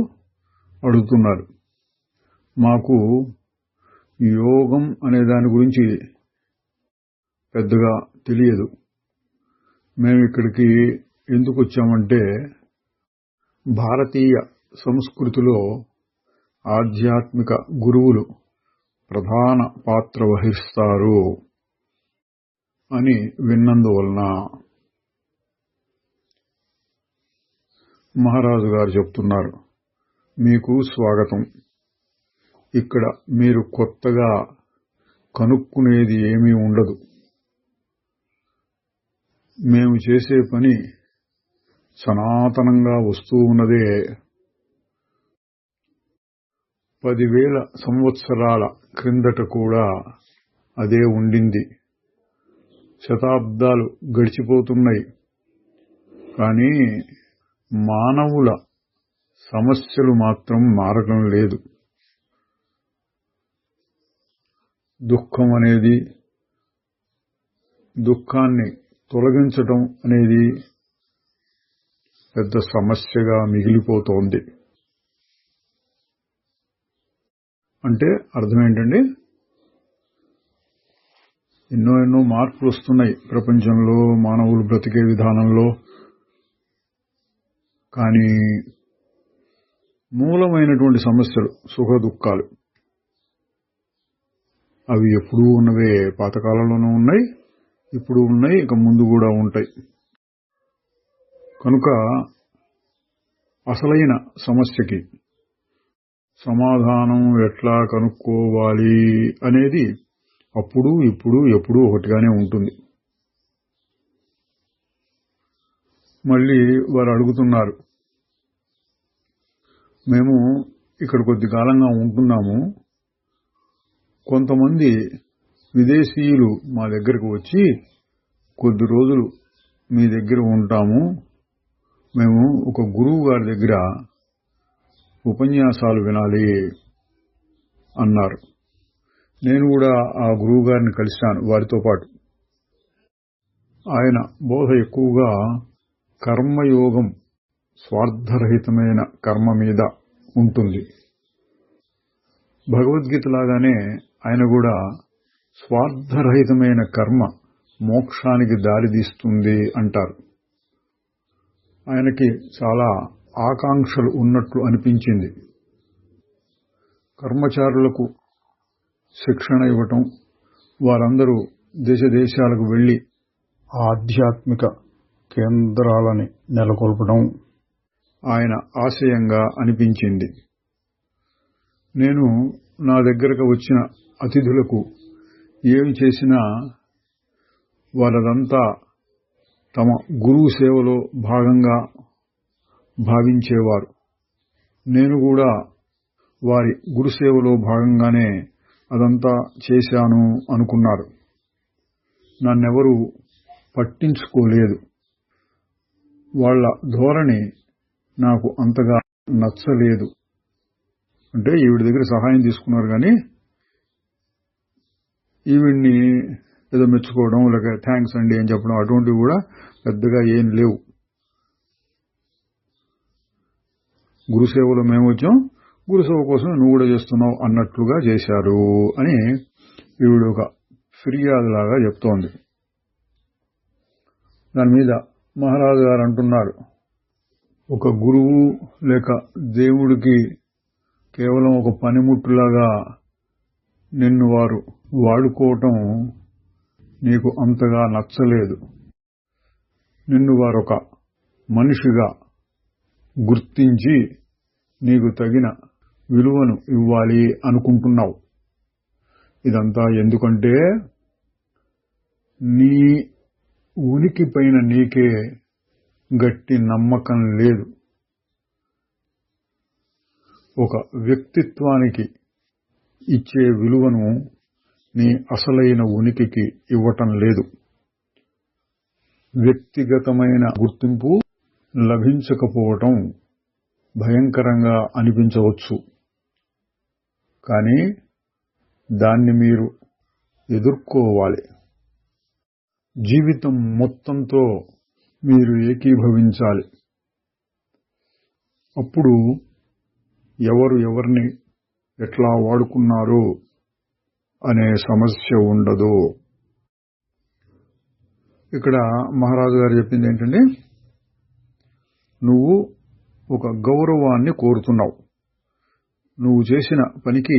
[SPEAKER 1] అడుగుతున్నారు, మాకు యోగం అనే దాని గురించి పెద్దగా తెలియదు, మేము ఇక్కడికి ఎందుకు వచ్చామంటే భారతీయ సంస్కృతిలో ఆధ్యాత్మిక గురువులు ప్రధాన పాత్ర వహిస్తారు అని విన్నందువలన మహారాజు గారు చెప్తున్నారు, మీకు స్వాగతం. ఇక్కడ మీరు కొత్తగా కనుక్కునేది ఏమీ ఉండదు. మేము చేసే పని సనాతనంగా వస్తూ ఉన్నదే. 10,000 సంవత్సరాల క్రిందట కూడా అదే ఉండింది. శతాబ్దాలు గడిచిపోతున్నాయి, కానీ మానవుల సమస్యలు మాత్రం మారటం లేదు. దుఃఖం అనేది, దుఃఖాన్ని తొలగించటం అనేది పెద్ద సమస్యగా మిగిలిపోతోంది. అంటే అర్థం ఏంటండి? ఎన్నో మార్పులు వస్తున్నాయి ప్రపంచంలో, మానవులు బ్రతికే విధానంలో. కానీ మూలమైనటువంటి సమస్యలు, సుఖ దుఃఖాలు, అవి ఎప్పుడూ ఉన్నవే. పాతకాలంలోనూ ఉన్నాయి, ఇప్పుడు ఉన్నాయి, ఇక ముందు కూడా ఉంటాయి. కనుక అసలైన సమస్యకి సమాధానం ఎట్లా కనుక్కోవాలి అనేది అప్పుడు ఇప్పుడు ఎప్పుడూ ఒకటిగానే ఉంటుంది. మళ్ళీ వారు అడుగుతున్నారు, మేము ఇక్కడ కొద్ది కాలంగా ఉంటున్నాము, కొంతమంది విదేశీయులు మా దగ్గరకు వచ్చి కొద్ది రోజులు మీ దగ్గర ఉంటాము, మేము ఒక గురువు గారి దగ్గర ఉపన్యాసాలు వినాలి అన్నారు. నేను కూడా ఆ గురువు గారిని కలిశాను వారితో పాటు. ఆయన బోధ ఎక్కువగా కర్మయోగం, స్వార్థరహితమైన కర్మ మీద ఉంటుంది. భగవద్గీత లాగానే ఆయన కూడా స్వార్థరహితమైన కర్మ మోక్షానికి దారితీస్తుంది అంటారు. ఆయనకి చాలా ఆకాంక్షలు ఉన్నట్లు అనిపించింది. కర్మచారులకు శిక్షణ ఇవ్వటం, వారందరూ దేశాలకు వెళ్లి ఆధ్యాత్మిక కేంద్రాలని నెలకొల్పడం ఆయన ఆశయంగా అనిపించింది. నేను నా దగ్గరకు వచ్చిన అతిథులకు ఏమి చేసినా వారదంతా తమ గురువు సేవలో భాగంగా భావించేవారు. నేను కూడా వారి గురుసేవలో భాగంగానే అదంతా చేశాను అనుకున్నారు. నన్నెవరూ పట్టించుకోలేదు. వాళ్ల ధోరణి నాకు అంతగా నచ్చలేదు. అంటే ఈవిడ దగ్గర సహాయం తీసుకున్నారు, కానీ ఈవిడ్ని ఏదో మెచ్చుకోవడం, లేక థ్యాంక్స్ అండి అని చెప్పడం అటువంటివి కూడా పెద్దగా ఏం లేవు. గురుసేవలో మేము వచ్చాం, గురుసేవ కోసం నువ్వు కూడా చేస్తున్నావు అన్నట్లుగా చేశారు అని ఈవిడ ఒక ఫిర్యాదులాగా చెప్తోంది. దాని మీద మహారాజు గారు అంటున్నారు, ఒక గురువు లేక దేవుడికి కేవలం ఒక పనిముట్టులాగా నిన్ను వారు వాడుకోవటం నీకు అంతగా నచ్చలేదు. నిన్ను వారొక మనిషిగా గుర్తించి నీకు తగిన విలువను ఇవ్వాలి అనుకుంటున్నావు. ఇదంతా ఎందుకంటే నీ ఉనికి పైన నీకే గట్టి నమ్మకం లేదు. ఒక వ్యక్తిత్వానికి ఇచ్చే విలువను నీ అసలైన ఉనికికి ఇవ్వటం లేదు. వ్యక్తిగతమైన గుర్తింపు లభించకపోవటం భయంకరంగా అనిపించవచ్చు, కానీ దాన్ని మీరు ఎదుర్కోవాలి. జీవితం మొత్తంతో మీరు ఏకీభవించాలి. అప్పుడు ఎవరు ఎవరిని ఎట్లా వాడుకున్నారు అనే సమస్య ఉండదు. ఇక్కడ మహారాజు గారు చెప్పింది ఏంటంటే, నువ్వు ఒక గౌరవాన్ని కోరుతున్నావు. నువ్వు చేసిన పనికి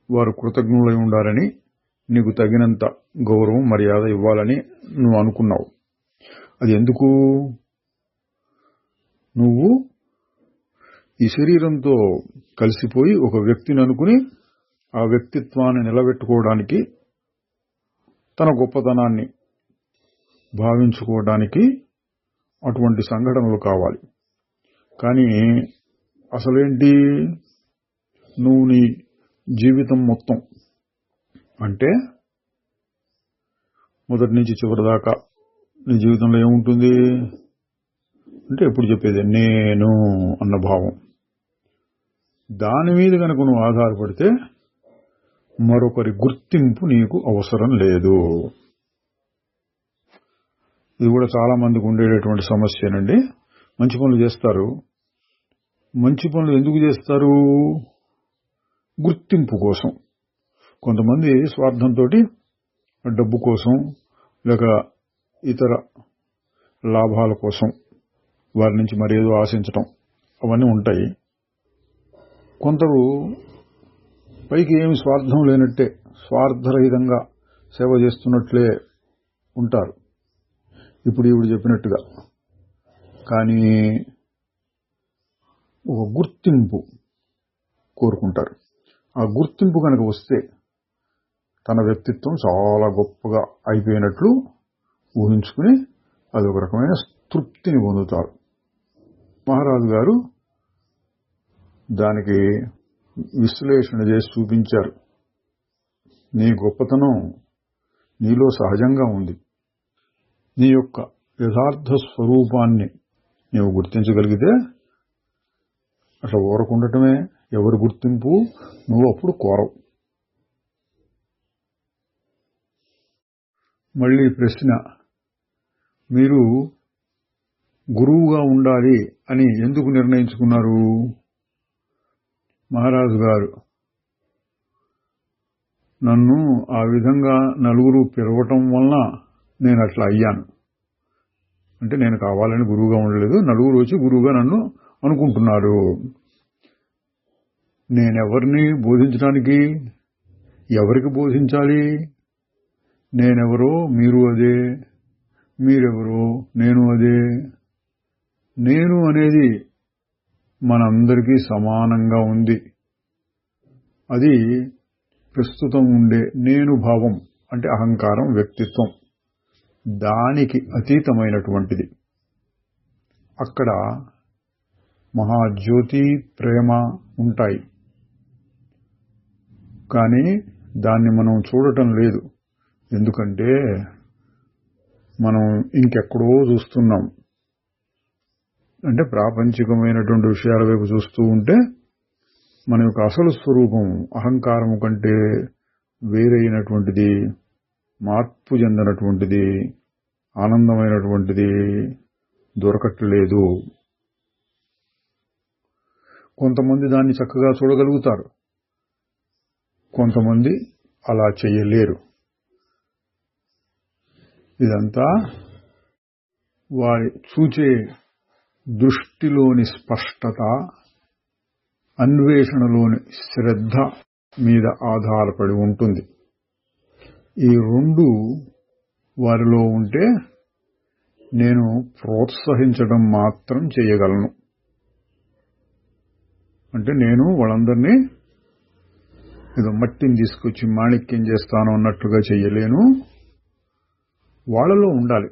[SPEAKER 1] వారు కృతజ్ఞులై ఉండాలని, నీకు తగినంత గౌరవం మర్యాద ఇవ్వాలని నువ్వు అనుకున్నావు. అది ఎందుకు? నువ్వు ఈ శరీరంతో కలిసిపోయి ఒక వ్యక్తిని అనుకుని ఆ వ్యక్తిత్వాన్ని నిలబెట్టుకోవడానికి, తన గొప్పతనాన్ని భావించుకోవడానికి అటువంటి సంఘటనలు కావాలి. కానీ అసలేంటి, నువ్వు నీ జీవితం మొత్తం అంటే మొదటి నుంచి చివరి దాకా నీ జీవితంలో ఏముంటుంది అంటే ఎప్పుడు చెప్పేది నేను అన్న భావం. దాని మీద కనుక నువ్వు ఆధారపడితే మరొకరి గుర్తింపు నీకు అవసరం లేదు. ఇది కూడా చాలా మందికి ఉండేటటువంటి సమస్యనండి. మంచి పనులు చేస్తారు. మంచి పనులు ఎందుకు చేస్తారు? గుర్తింపు కోసం. కొంతమంది స్వార్థంతో డబ్బు కోసం లేక ఇతర లాభాల కోసం వారి నుంచి మరేదో ఆశించటం అవన్నీ ఉంటాయి. కొందరు పైకి ఏమి స్వార్థం లేనట్టే స్వార్థరహితంగా సేవ చేస్తున్నట్లే ఉంటారు, ఇప్పుడు ఈవిడ చెప్పినట్టుగా. కానీ ఒక గుర్తింపు కోరుకుంటారు. ఆ గుర్తింపు కనుక వస్తే తన వ్యక్తిత్వం చాలా గొప్పగా అయిపోయినట్లు ఊహించుకుని అదొక రకమైన తృప్తిని పొందుతారు. మహారాజు గారు దానికి విశ్లేషణ చేసి చూపించారు. నీ గొప్పతనం నీలో సహజంగా ఉంది. నీ యొక్క యథార్థ స్వరూపాన్ని నీవు గుర్తించగలిగితే అట్లా ఊరకుండటమే. ఎవరి గుర్తింపు నువ్వు అప్పుడు కోరవు. మళ్ళీ ప్రశ్న, మీరు గురువుగా ఉండాలి అని ఎందుకు నిర్ణయించుకున్నారు? మహారాజు గారు నన్ను ఆ విధంగా నలుగురు పిలవటం వలన నేను అట్లా అయ్యాను. అంటే నేను కావాలని గురువుగా ఉండలేదు, నలుగురు వచ్చి గురువుగా నన్ను అనుకుంటున్నారు. నేనెవరిని బోధించడానికి? ఎవరికి బోధించాలి? నేనెవరో మీరు అదే, మీరెవరో నేను అదే. నేను అనేది మనందరికీ సమానంగా ఉంది. అది ప్రస్తుతం ఉండే నేను భావం అంటే అహంకారం, వ్యక్తిత్వం, దానికి అతీతమైనటువంటిది. అక్కడ మహాజ్యోతి, ప్రేమ ఉంటాయి. కానీ దాన్ని మనం చూడటం లేదు. ఎందుకంటే మనం ఇంకెక్కడో చూస్తున్నాం. అంటే ప్రాపంచికమైనటువంటి విషయాల వైపు చూస్తూ ఉంటే మన యొక్క అసలు స్వరూపం అహంకారము కంటే వేరైనటువంటిది, మార్పు చెందినటువంటిది, ఆనందమైనటువంటిది దొరకట్లేదు. కొంతమంది దాన్ని చక్కగా చూడగలుగుతారు, కొంతమంది అలా చేయలేరు. ఇదంతా వారి చూచే దృష్టిలోని స్పష్టత, అన్వేషణలోని శ్రద్ధ మీద ఆధారపడి ఉంటుంది. ఈ రెండు వారిలో ఉంటే నేను ప్రోత్సహించడం మాత్రం చేయగలను. అంటే నేను వాళ్ళందరినీ ఏదో మట్టిని తీసుకొచ్చి మాణిక్యం చేస్తాను అన్నట్టుగా చెయ్యలేను. వాళ్ళలో ఉండాలి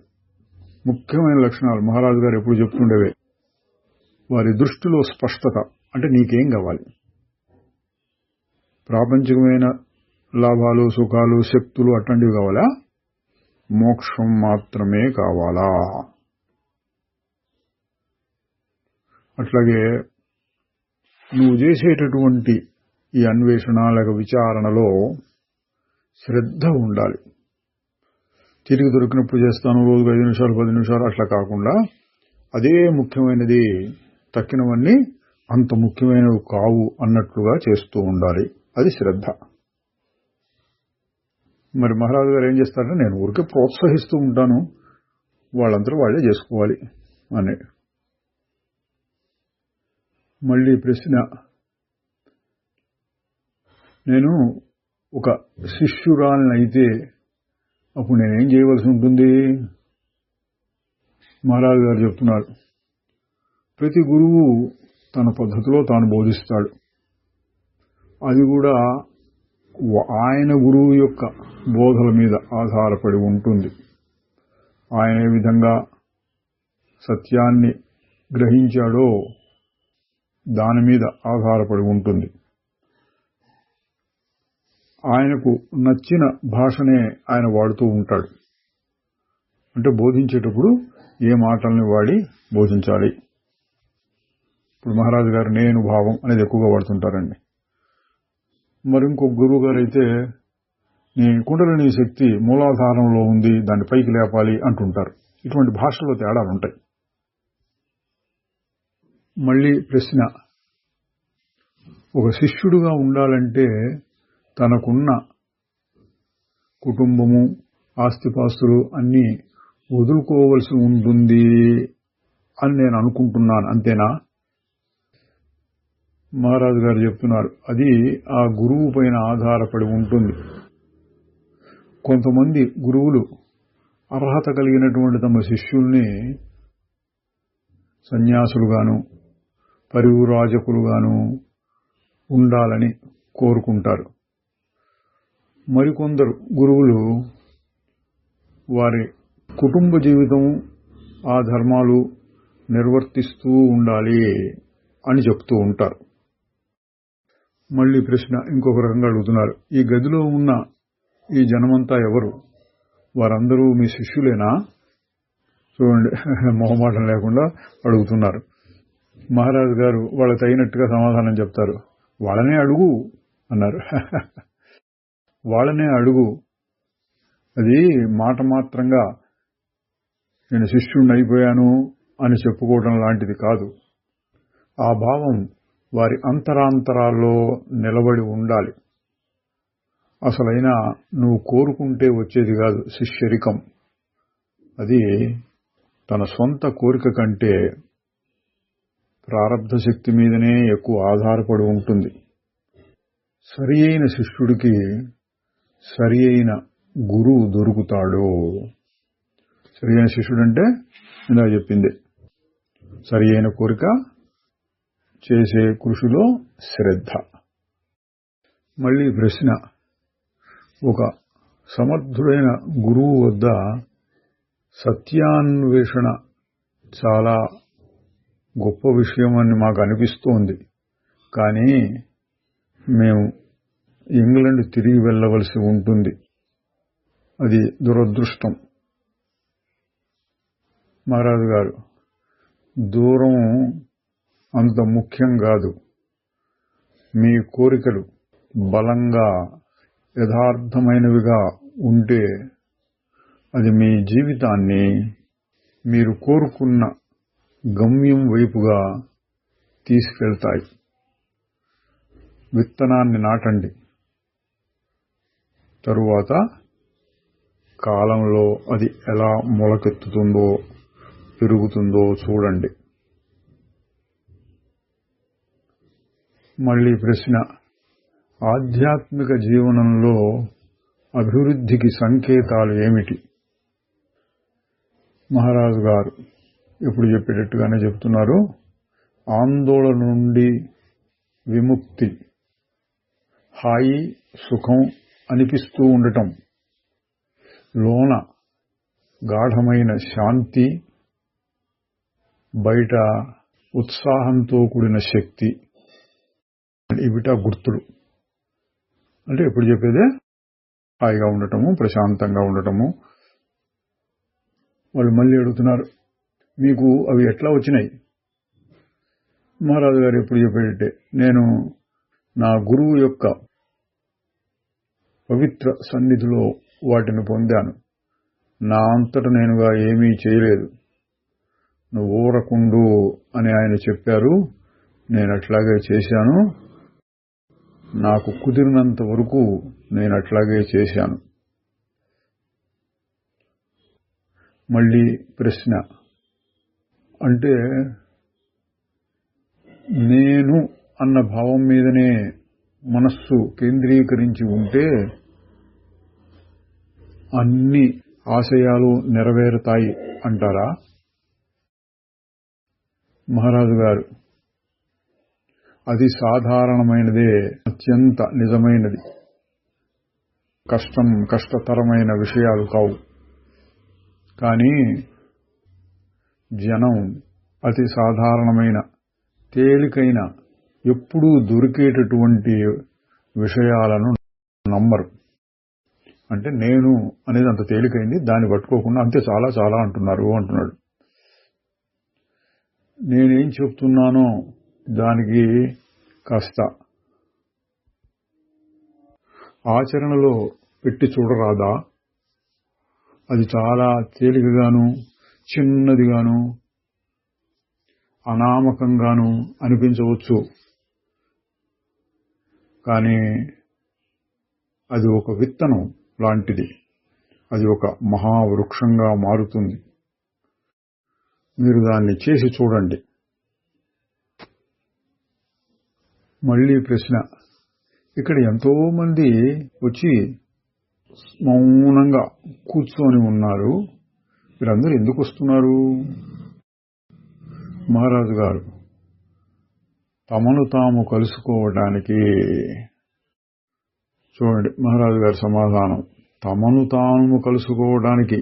[SPEAKER 1] ముఖ్యమైన లక్షణాలు. మహారాజు గారు ఎప్పుడు చెప్తుండేవే, వారి దృష్టిలో స్పష్టత. అంటే నీకేం కావాలి? ప్రాపంచికమైన లాభాలు, సుఖాలు, శక్తులు అట్లాంటివి కావాలా? మోక్షం మాత్రమే కావాలా? అట్లాగే నువ్వు చేసేటటువంటి ఈ అన్వేషణ లేక విచారణలో శ్రద్ధ ఉండాలి. తిరిగి దొరికినప్పుడు చేస్తాను, రోజుకు 5 నిమిషాలు 10 నిమిషాలు అట్లా కాకుండా అదే ముఖ్యమైనది, తక్కినవన్నీ అంత ముఖ్యమైనవి కావు అన్నట్లుగా చేస్తూ ఉండాలి. అది శ్రద్ధ. మరి మహారాజు గారు ఏం చేస్తారంటే, నేను ఊరికే ప్రోత్సహిస్తూ ఉంటాను, వాళ్ళందరూ వాళ్ళే చేసుకోవాలి అని. మళ్ళీ ప్రశ్న, నేను ఒక శిష్యురాలిని అయితే అప్పుడు నేనేం చేయవలసి ఉంటుంది? మహారాజు గారు చెప్తున్నారు, ప్రతి గురువు తన పద్ధతిలో తాను బోధిస్తాడు. అది కూడా ఆయన గురువు యొక్క బోధల మీద ఆధారపడి ఉంటుంది. ఆయన ఏ విధంగా సత్యాన్ని గ్రహించాడో దాని మీద ఆధారపడి ఉంటుంది. ఆయనకు నచ్చిన భాషనే ఆయన వాడుతూ ఉంటాడు. అంటే బోధించేటప్పుడు ఏ మాటల్ని వాడి బోధించాలి. ఇప్పుడు మహారాజు గారు నేను భావం అనేది ఎక్కువగా వాడుతుంటారండి. మరి ఇంకొక గురువు గారు అయితే నీ కుండలిని శక్తి మూలాధారంలో ఉంది, దాన్ని పైకి లేపాలి అంటుంటారు. ఇటువంటి భాషలో తేడాలు ఉంటాయి. మళ్ళీ ప్రశ్న, ఒక శిష్యుడుగా ఉండాలంటే తనకున్న కుటుంబము, ఆస్తిపాస్తులు అన్నీ వదులుకోవలసి ఉంటుంది అని నేను అనుకుంటున్నాను, అంతేనా? మహారాజు గారు చెప్తున్నారు, అది ఆ గురువు పైన ఆధారపడి ఉంటుంది. కొంతమంది గురువులు అర్హత కలిగినటువంటి తమ శిష్యుల్ని సన్యాసులుగాను పరివ్రాజకులుగాను ఉండాలని కోరుకుంటారు. మరికొందరు గురువులు వారి కుటుంబ జీవితం ఆ ధర్మాలు నిర్వర్తిస్తూ ఉండాలి అని చెప్తూ ఉంటారు. మళ్ళీ ప్రశ్న ఇంకొక రకంగా అడుగుతున్నారు, ఈ గదిలో ఉన్న ఈ జనమంతా ఎవరు? వారందరూ మీ శిష్యులేనా? చూడండి, మొహమాటం లేకుండా అడుగుతున్నారు. మహారాజు గారు వాళ్ళకి తగినట్టుగా సమాధానం చెప్తారు. వాళ్ళనే అడుగు అన్నారు. వాళ్ళనే అడుగు, అది మాట మాత్రంగా నేను శిష్యుడిని అయిపోయాను అని చెప్పుకోవడం లాంటిది కాదు. ఆ భావం వారి అంతరాంతరాల్లో నిలబడి ఉండాలి. అసలైన నువ్వు కోరుకుంటే వచ్చేది కాదు శిష్యరికం. అది తన సొంత కోరిక కంటే ప్రారబ్ధ శక్తి మీదనే ఎక్కువ ఆధారపడి ఉంటుంది. సరి అయిన శిష్యుడికి సరి అయిన గురువు దొరుకుతాడు. సరి అయిన శిష్యుడంటే ఇలా చెప్పింది, సరి అయిన కోరిక, చేసే కృషిలో శ్రద్ధ. మళ్ళీ ప్రశ్న, ఒక సమర్థుడైన గురువు వద్ద సత్యాన్వేషణ చాలా గొప్ప విషయం అని మాకు అనిపిస్తోంది. కానీ మేము ఇంగ్లాండ్ తిరిగి వెళ్ళవలసి ఉంటుంది. అది దురదృష్టం. మహారాజు గారు, దూరం అంత ముఖ్యం కాదు. మీ కోరికలు బలంగా యథార్థమైనవిగా ఉంటే అది మీ జీవితాన్ని మీరు కోరుకున్న గమ్యం వైపుగా తీసుకెళ్తాయి. విత్తనాన్ని నాటండి, తరువాత కాలంలో అది ఎలా మొలకెత్తుతుందో పెరుగుతుందో చూడండి. మళ్ళీ ప్రశ్న, ఆధ్యాత్మిక జీవనంలో అభివృద్ధికి సంకేతాలు ఏమిటి? మహారాజు గారు ఎప్పుడు చెప్పేటట్టుగానే చెప్తున్నారు, ఆందోళన నుండి విముక్తి, హాయి సుఖం అనిపిస్తూ ఉండటం, లోన గాఢమైన శాంతి, బయట ఉత్సాహంతో కూడిన శక్తి, ఇవిటా గుర్తులు. అంటే ఎప్పుడు చెప్పేదే హాయిగా ఉండటము, ప్రశాంతంగా ఉండటము. వాళ్ళు మళ్ళీ అడుగుతున్నారు, మీకు అవి ఎట్లా వచ్చినాయి? మహారాజు గారు ఎప్పుడు చెప్పేటట్టే, నేను నా గురువు యొక్క పవిత్ర సన్నిధిలో వాటిని పొందాను. నా అంతట నేనుగా ఏమీ చేయలేదు. నువ్వు ఊరకుండు అని ఆయన చెప్పారు, నేను అట్లాగే చేశాను. నాకు కుదిరినంత వరకు నేను అట్లాగే చేశాను. మళ్ళీ ప్రశ్న, అంటే నేను అన్న భావం మీదనే మనస్సు కేంద్రీకరించి ఉంటే అన్ని ఆశయాలు నెరవేరుతాయి అంటారా? మహారాజు గారు, అది సాధారణమైనదే, అత్యంత నిజమైనది. కష్టతరమైన విషయాలు కావు. కానీ జనం అతి సాధారణమైన, తేలికైన, ఎప్పుడూ దొరికేటటువంటి విషయాలను నమ్మరు. అంటే నేను అనేది అంత తేలికైంది, దాన్ని పట్టుకోకుండా అంతే చాలా చాలా అంటున్నాడు. నేనేం చెప్తున్నానో దానికి కాస్త ఆచరణలో పెట్టి చూడరాదా? అది చాలా తేలికగాను, చిన్నదిగాను, అనామకంగాను అనిపించవచ్చు. కానీ అది ఒక విత్తనం లాంటిది. అది ఒక మహావృక్షంగా మారుతుంది. మీరు దాన్ని చేసి చూడండి. మళ్ళీ ప్రశ్న. ఇక్కడ ఎంతో మంది వచ్చి మౌనంగా కూర్చొని ఉన్నారు. వీరందరూ ఎందుకు వస్తున్నారు? మహారాజు గారు, తమను తాము కలుసుకోవడానికి. చూడండి మహారాజు గారి సమాధానం. తమను తాము కలుసుకోవడానికి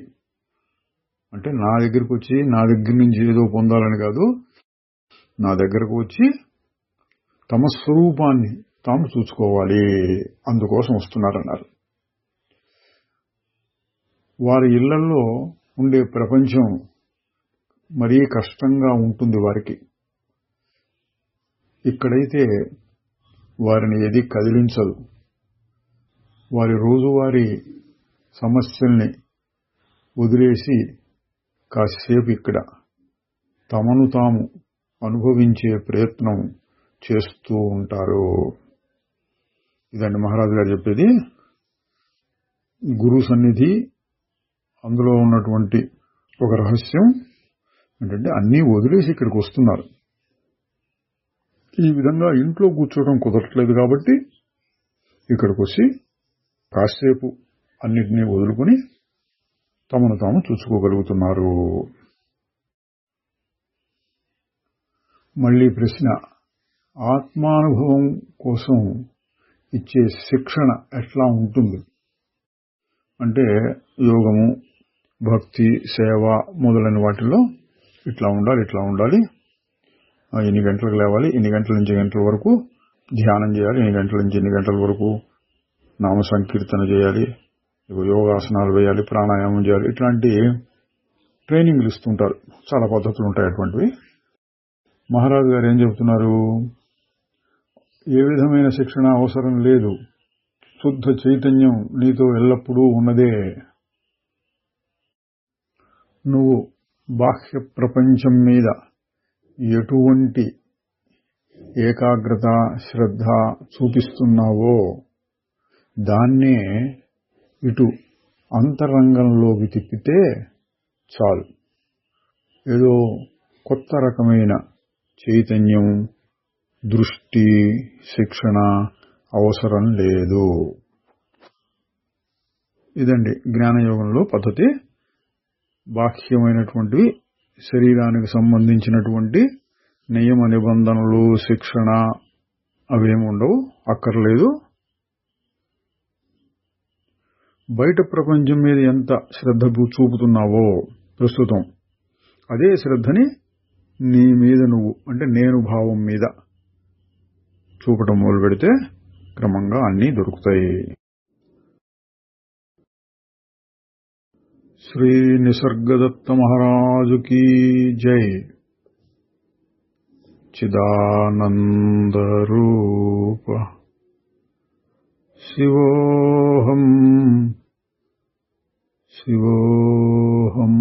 [SPEAKER 1] అంటే నా దగ్గరకు వచ్చి నా దగ్గర నుంచి ఏదో పొందాలని కాదు, నా దగ్గరకు వచ్చి తమ స్వరూపాన్ని తాము చూసుకోవాలి, అందుకోసం వస్తున్నారన్నారు. వారి ఇళ్లలో ఉండే ప్రపంచం మరీ కష్టంగా ఉంటుంది వారికి. ఇక్కడైతే వారిని ఏది కదిలించదు. వారి రోజువారీ సమస్యల్ని వదిలేసి కాసేపు ఇక్కడ తమను తాము అనుభవించే ప్రయత్నం చేస్తూ ఉంటారు. ఇదండి మహారాజు గారు చెప్పేది. గురు సన్నిధి, అందులో ఉన్నటువంటి ఒక రహస్యం ఏంటంటే అన్నీ వదిలేసి ఇక్కడికి వస్తున్నారు. ఈ విధంగా ఇంట్లో కూర్చోవడం కుదరట్లేదు కాబట్టి ఇక్కడికి వచ్చి కాసేపు అన్నిటినీ వదులుకుని తమను తాము చూసుకోగలుగుతున్నారు. మళ్ళీ ప్రశ్న. ఆత్మానుభవం కోసం ఇచ్చే శిక్షణ ఎట్లా ఉంటుంది? అంటే యోగము, భక్తి, సేవ మొదలైన వాటిల్లో ఇట్లా ఉండాలి, ఇన్ని గంటలకు లేవాలి, ఇన్ని గంటల నుంచి గంటల వరకు ధ్యానం చేయాలి, ఇన్ని గంటల నుంచి ఇన్ని గంటల వరకు నామ సంకీర్తన చేయాలి, యోగాసనాలు వేయాలి, ప్రాణాయామం చేయాలి, ఇట్లాంటి ట్రైనింగ్లు ఇస్తుంటారు. చాలా పద్ధతులు ఉంటాయి అటువంటివి. మహారాజు గారు ఏం చెబుతున్నారు? ఏ విధమైన శిక్షణ అవసరం లేదు. శుద్ధ చైతన్యం నీతో ఎల్లప్పుడూ ఉన్నదే. నువ్వు బాహ్య ప్రపంచం మీద ఎటువంటి ఏకాగ్రత, శ్రద్ధ చూపిస్తున్నావో దాన్నే ఇటు అంతరంగంలోకి తిప్పితే చాలు. ఏదో కొత్త రకమైన చైతన్యం, దృష్టి, శిక్షణ అవసరం లేదు. ఇదండి జ్ఞానయోగంలో పద్ధతి. బాహ్యమైనటువంటి శరీరానికి సంబంధించినటువంటి నియమ నిబంధనలు, శిక్షణ అవేముండవు, అక్కర్లేదు. బయట ప్రపంచం మీద ఎంత శ్రద్ధ చూపుతున్నావో ప్రస్తుతం అదే శ్రద్ధని నీ మీద నువ్వు అంటే నేను భావం మీద చూపటం మొదలు పెడితే క్రమంగా అన్నీ దొరుకుతాయి. శ్రీ నిసర్గదత్త మహారాజుకి జై. చిదానంద రూప శివోహం శివోహం.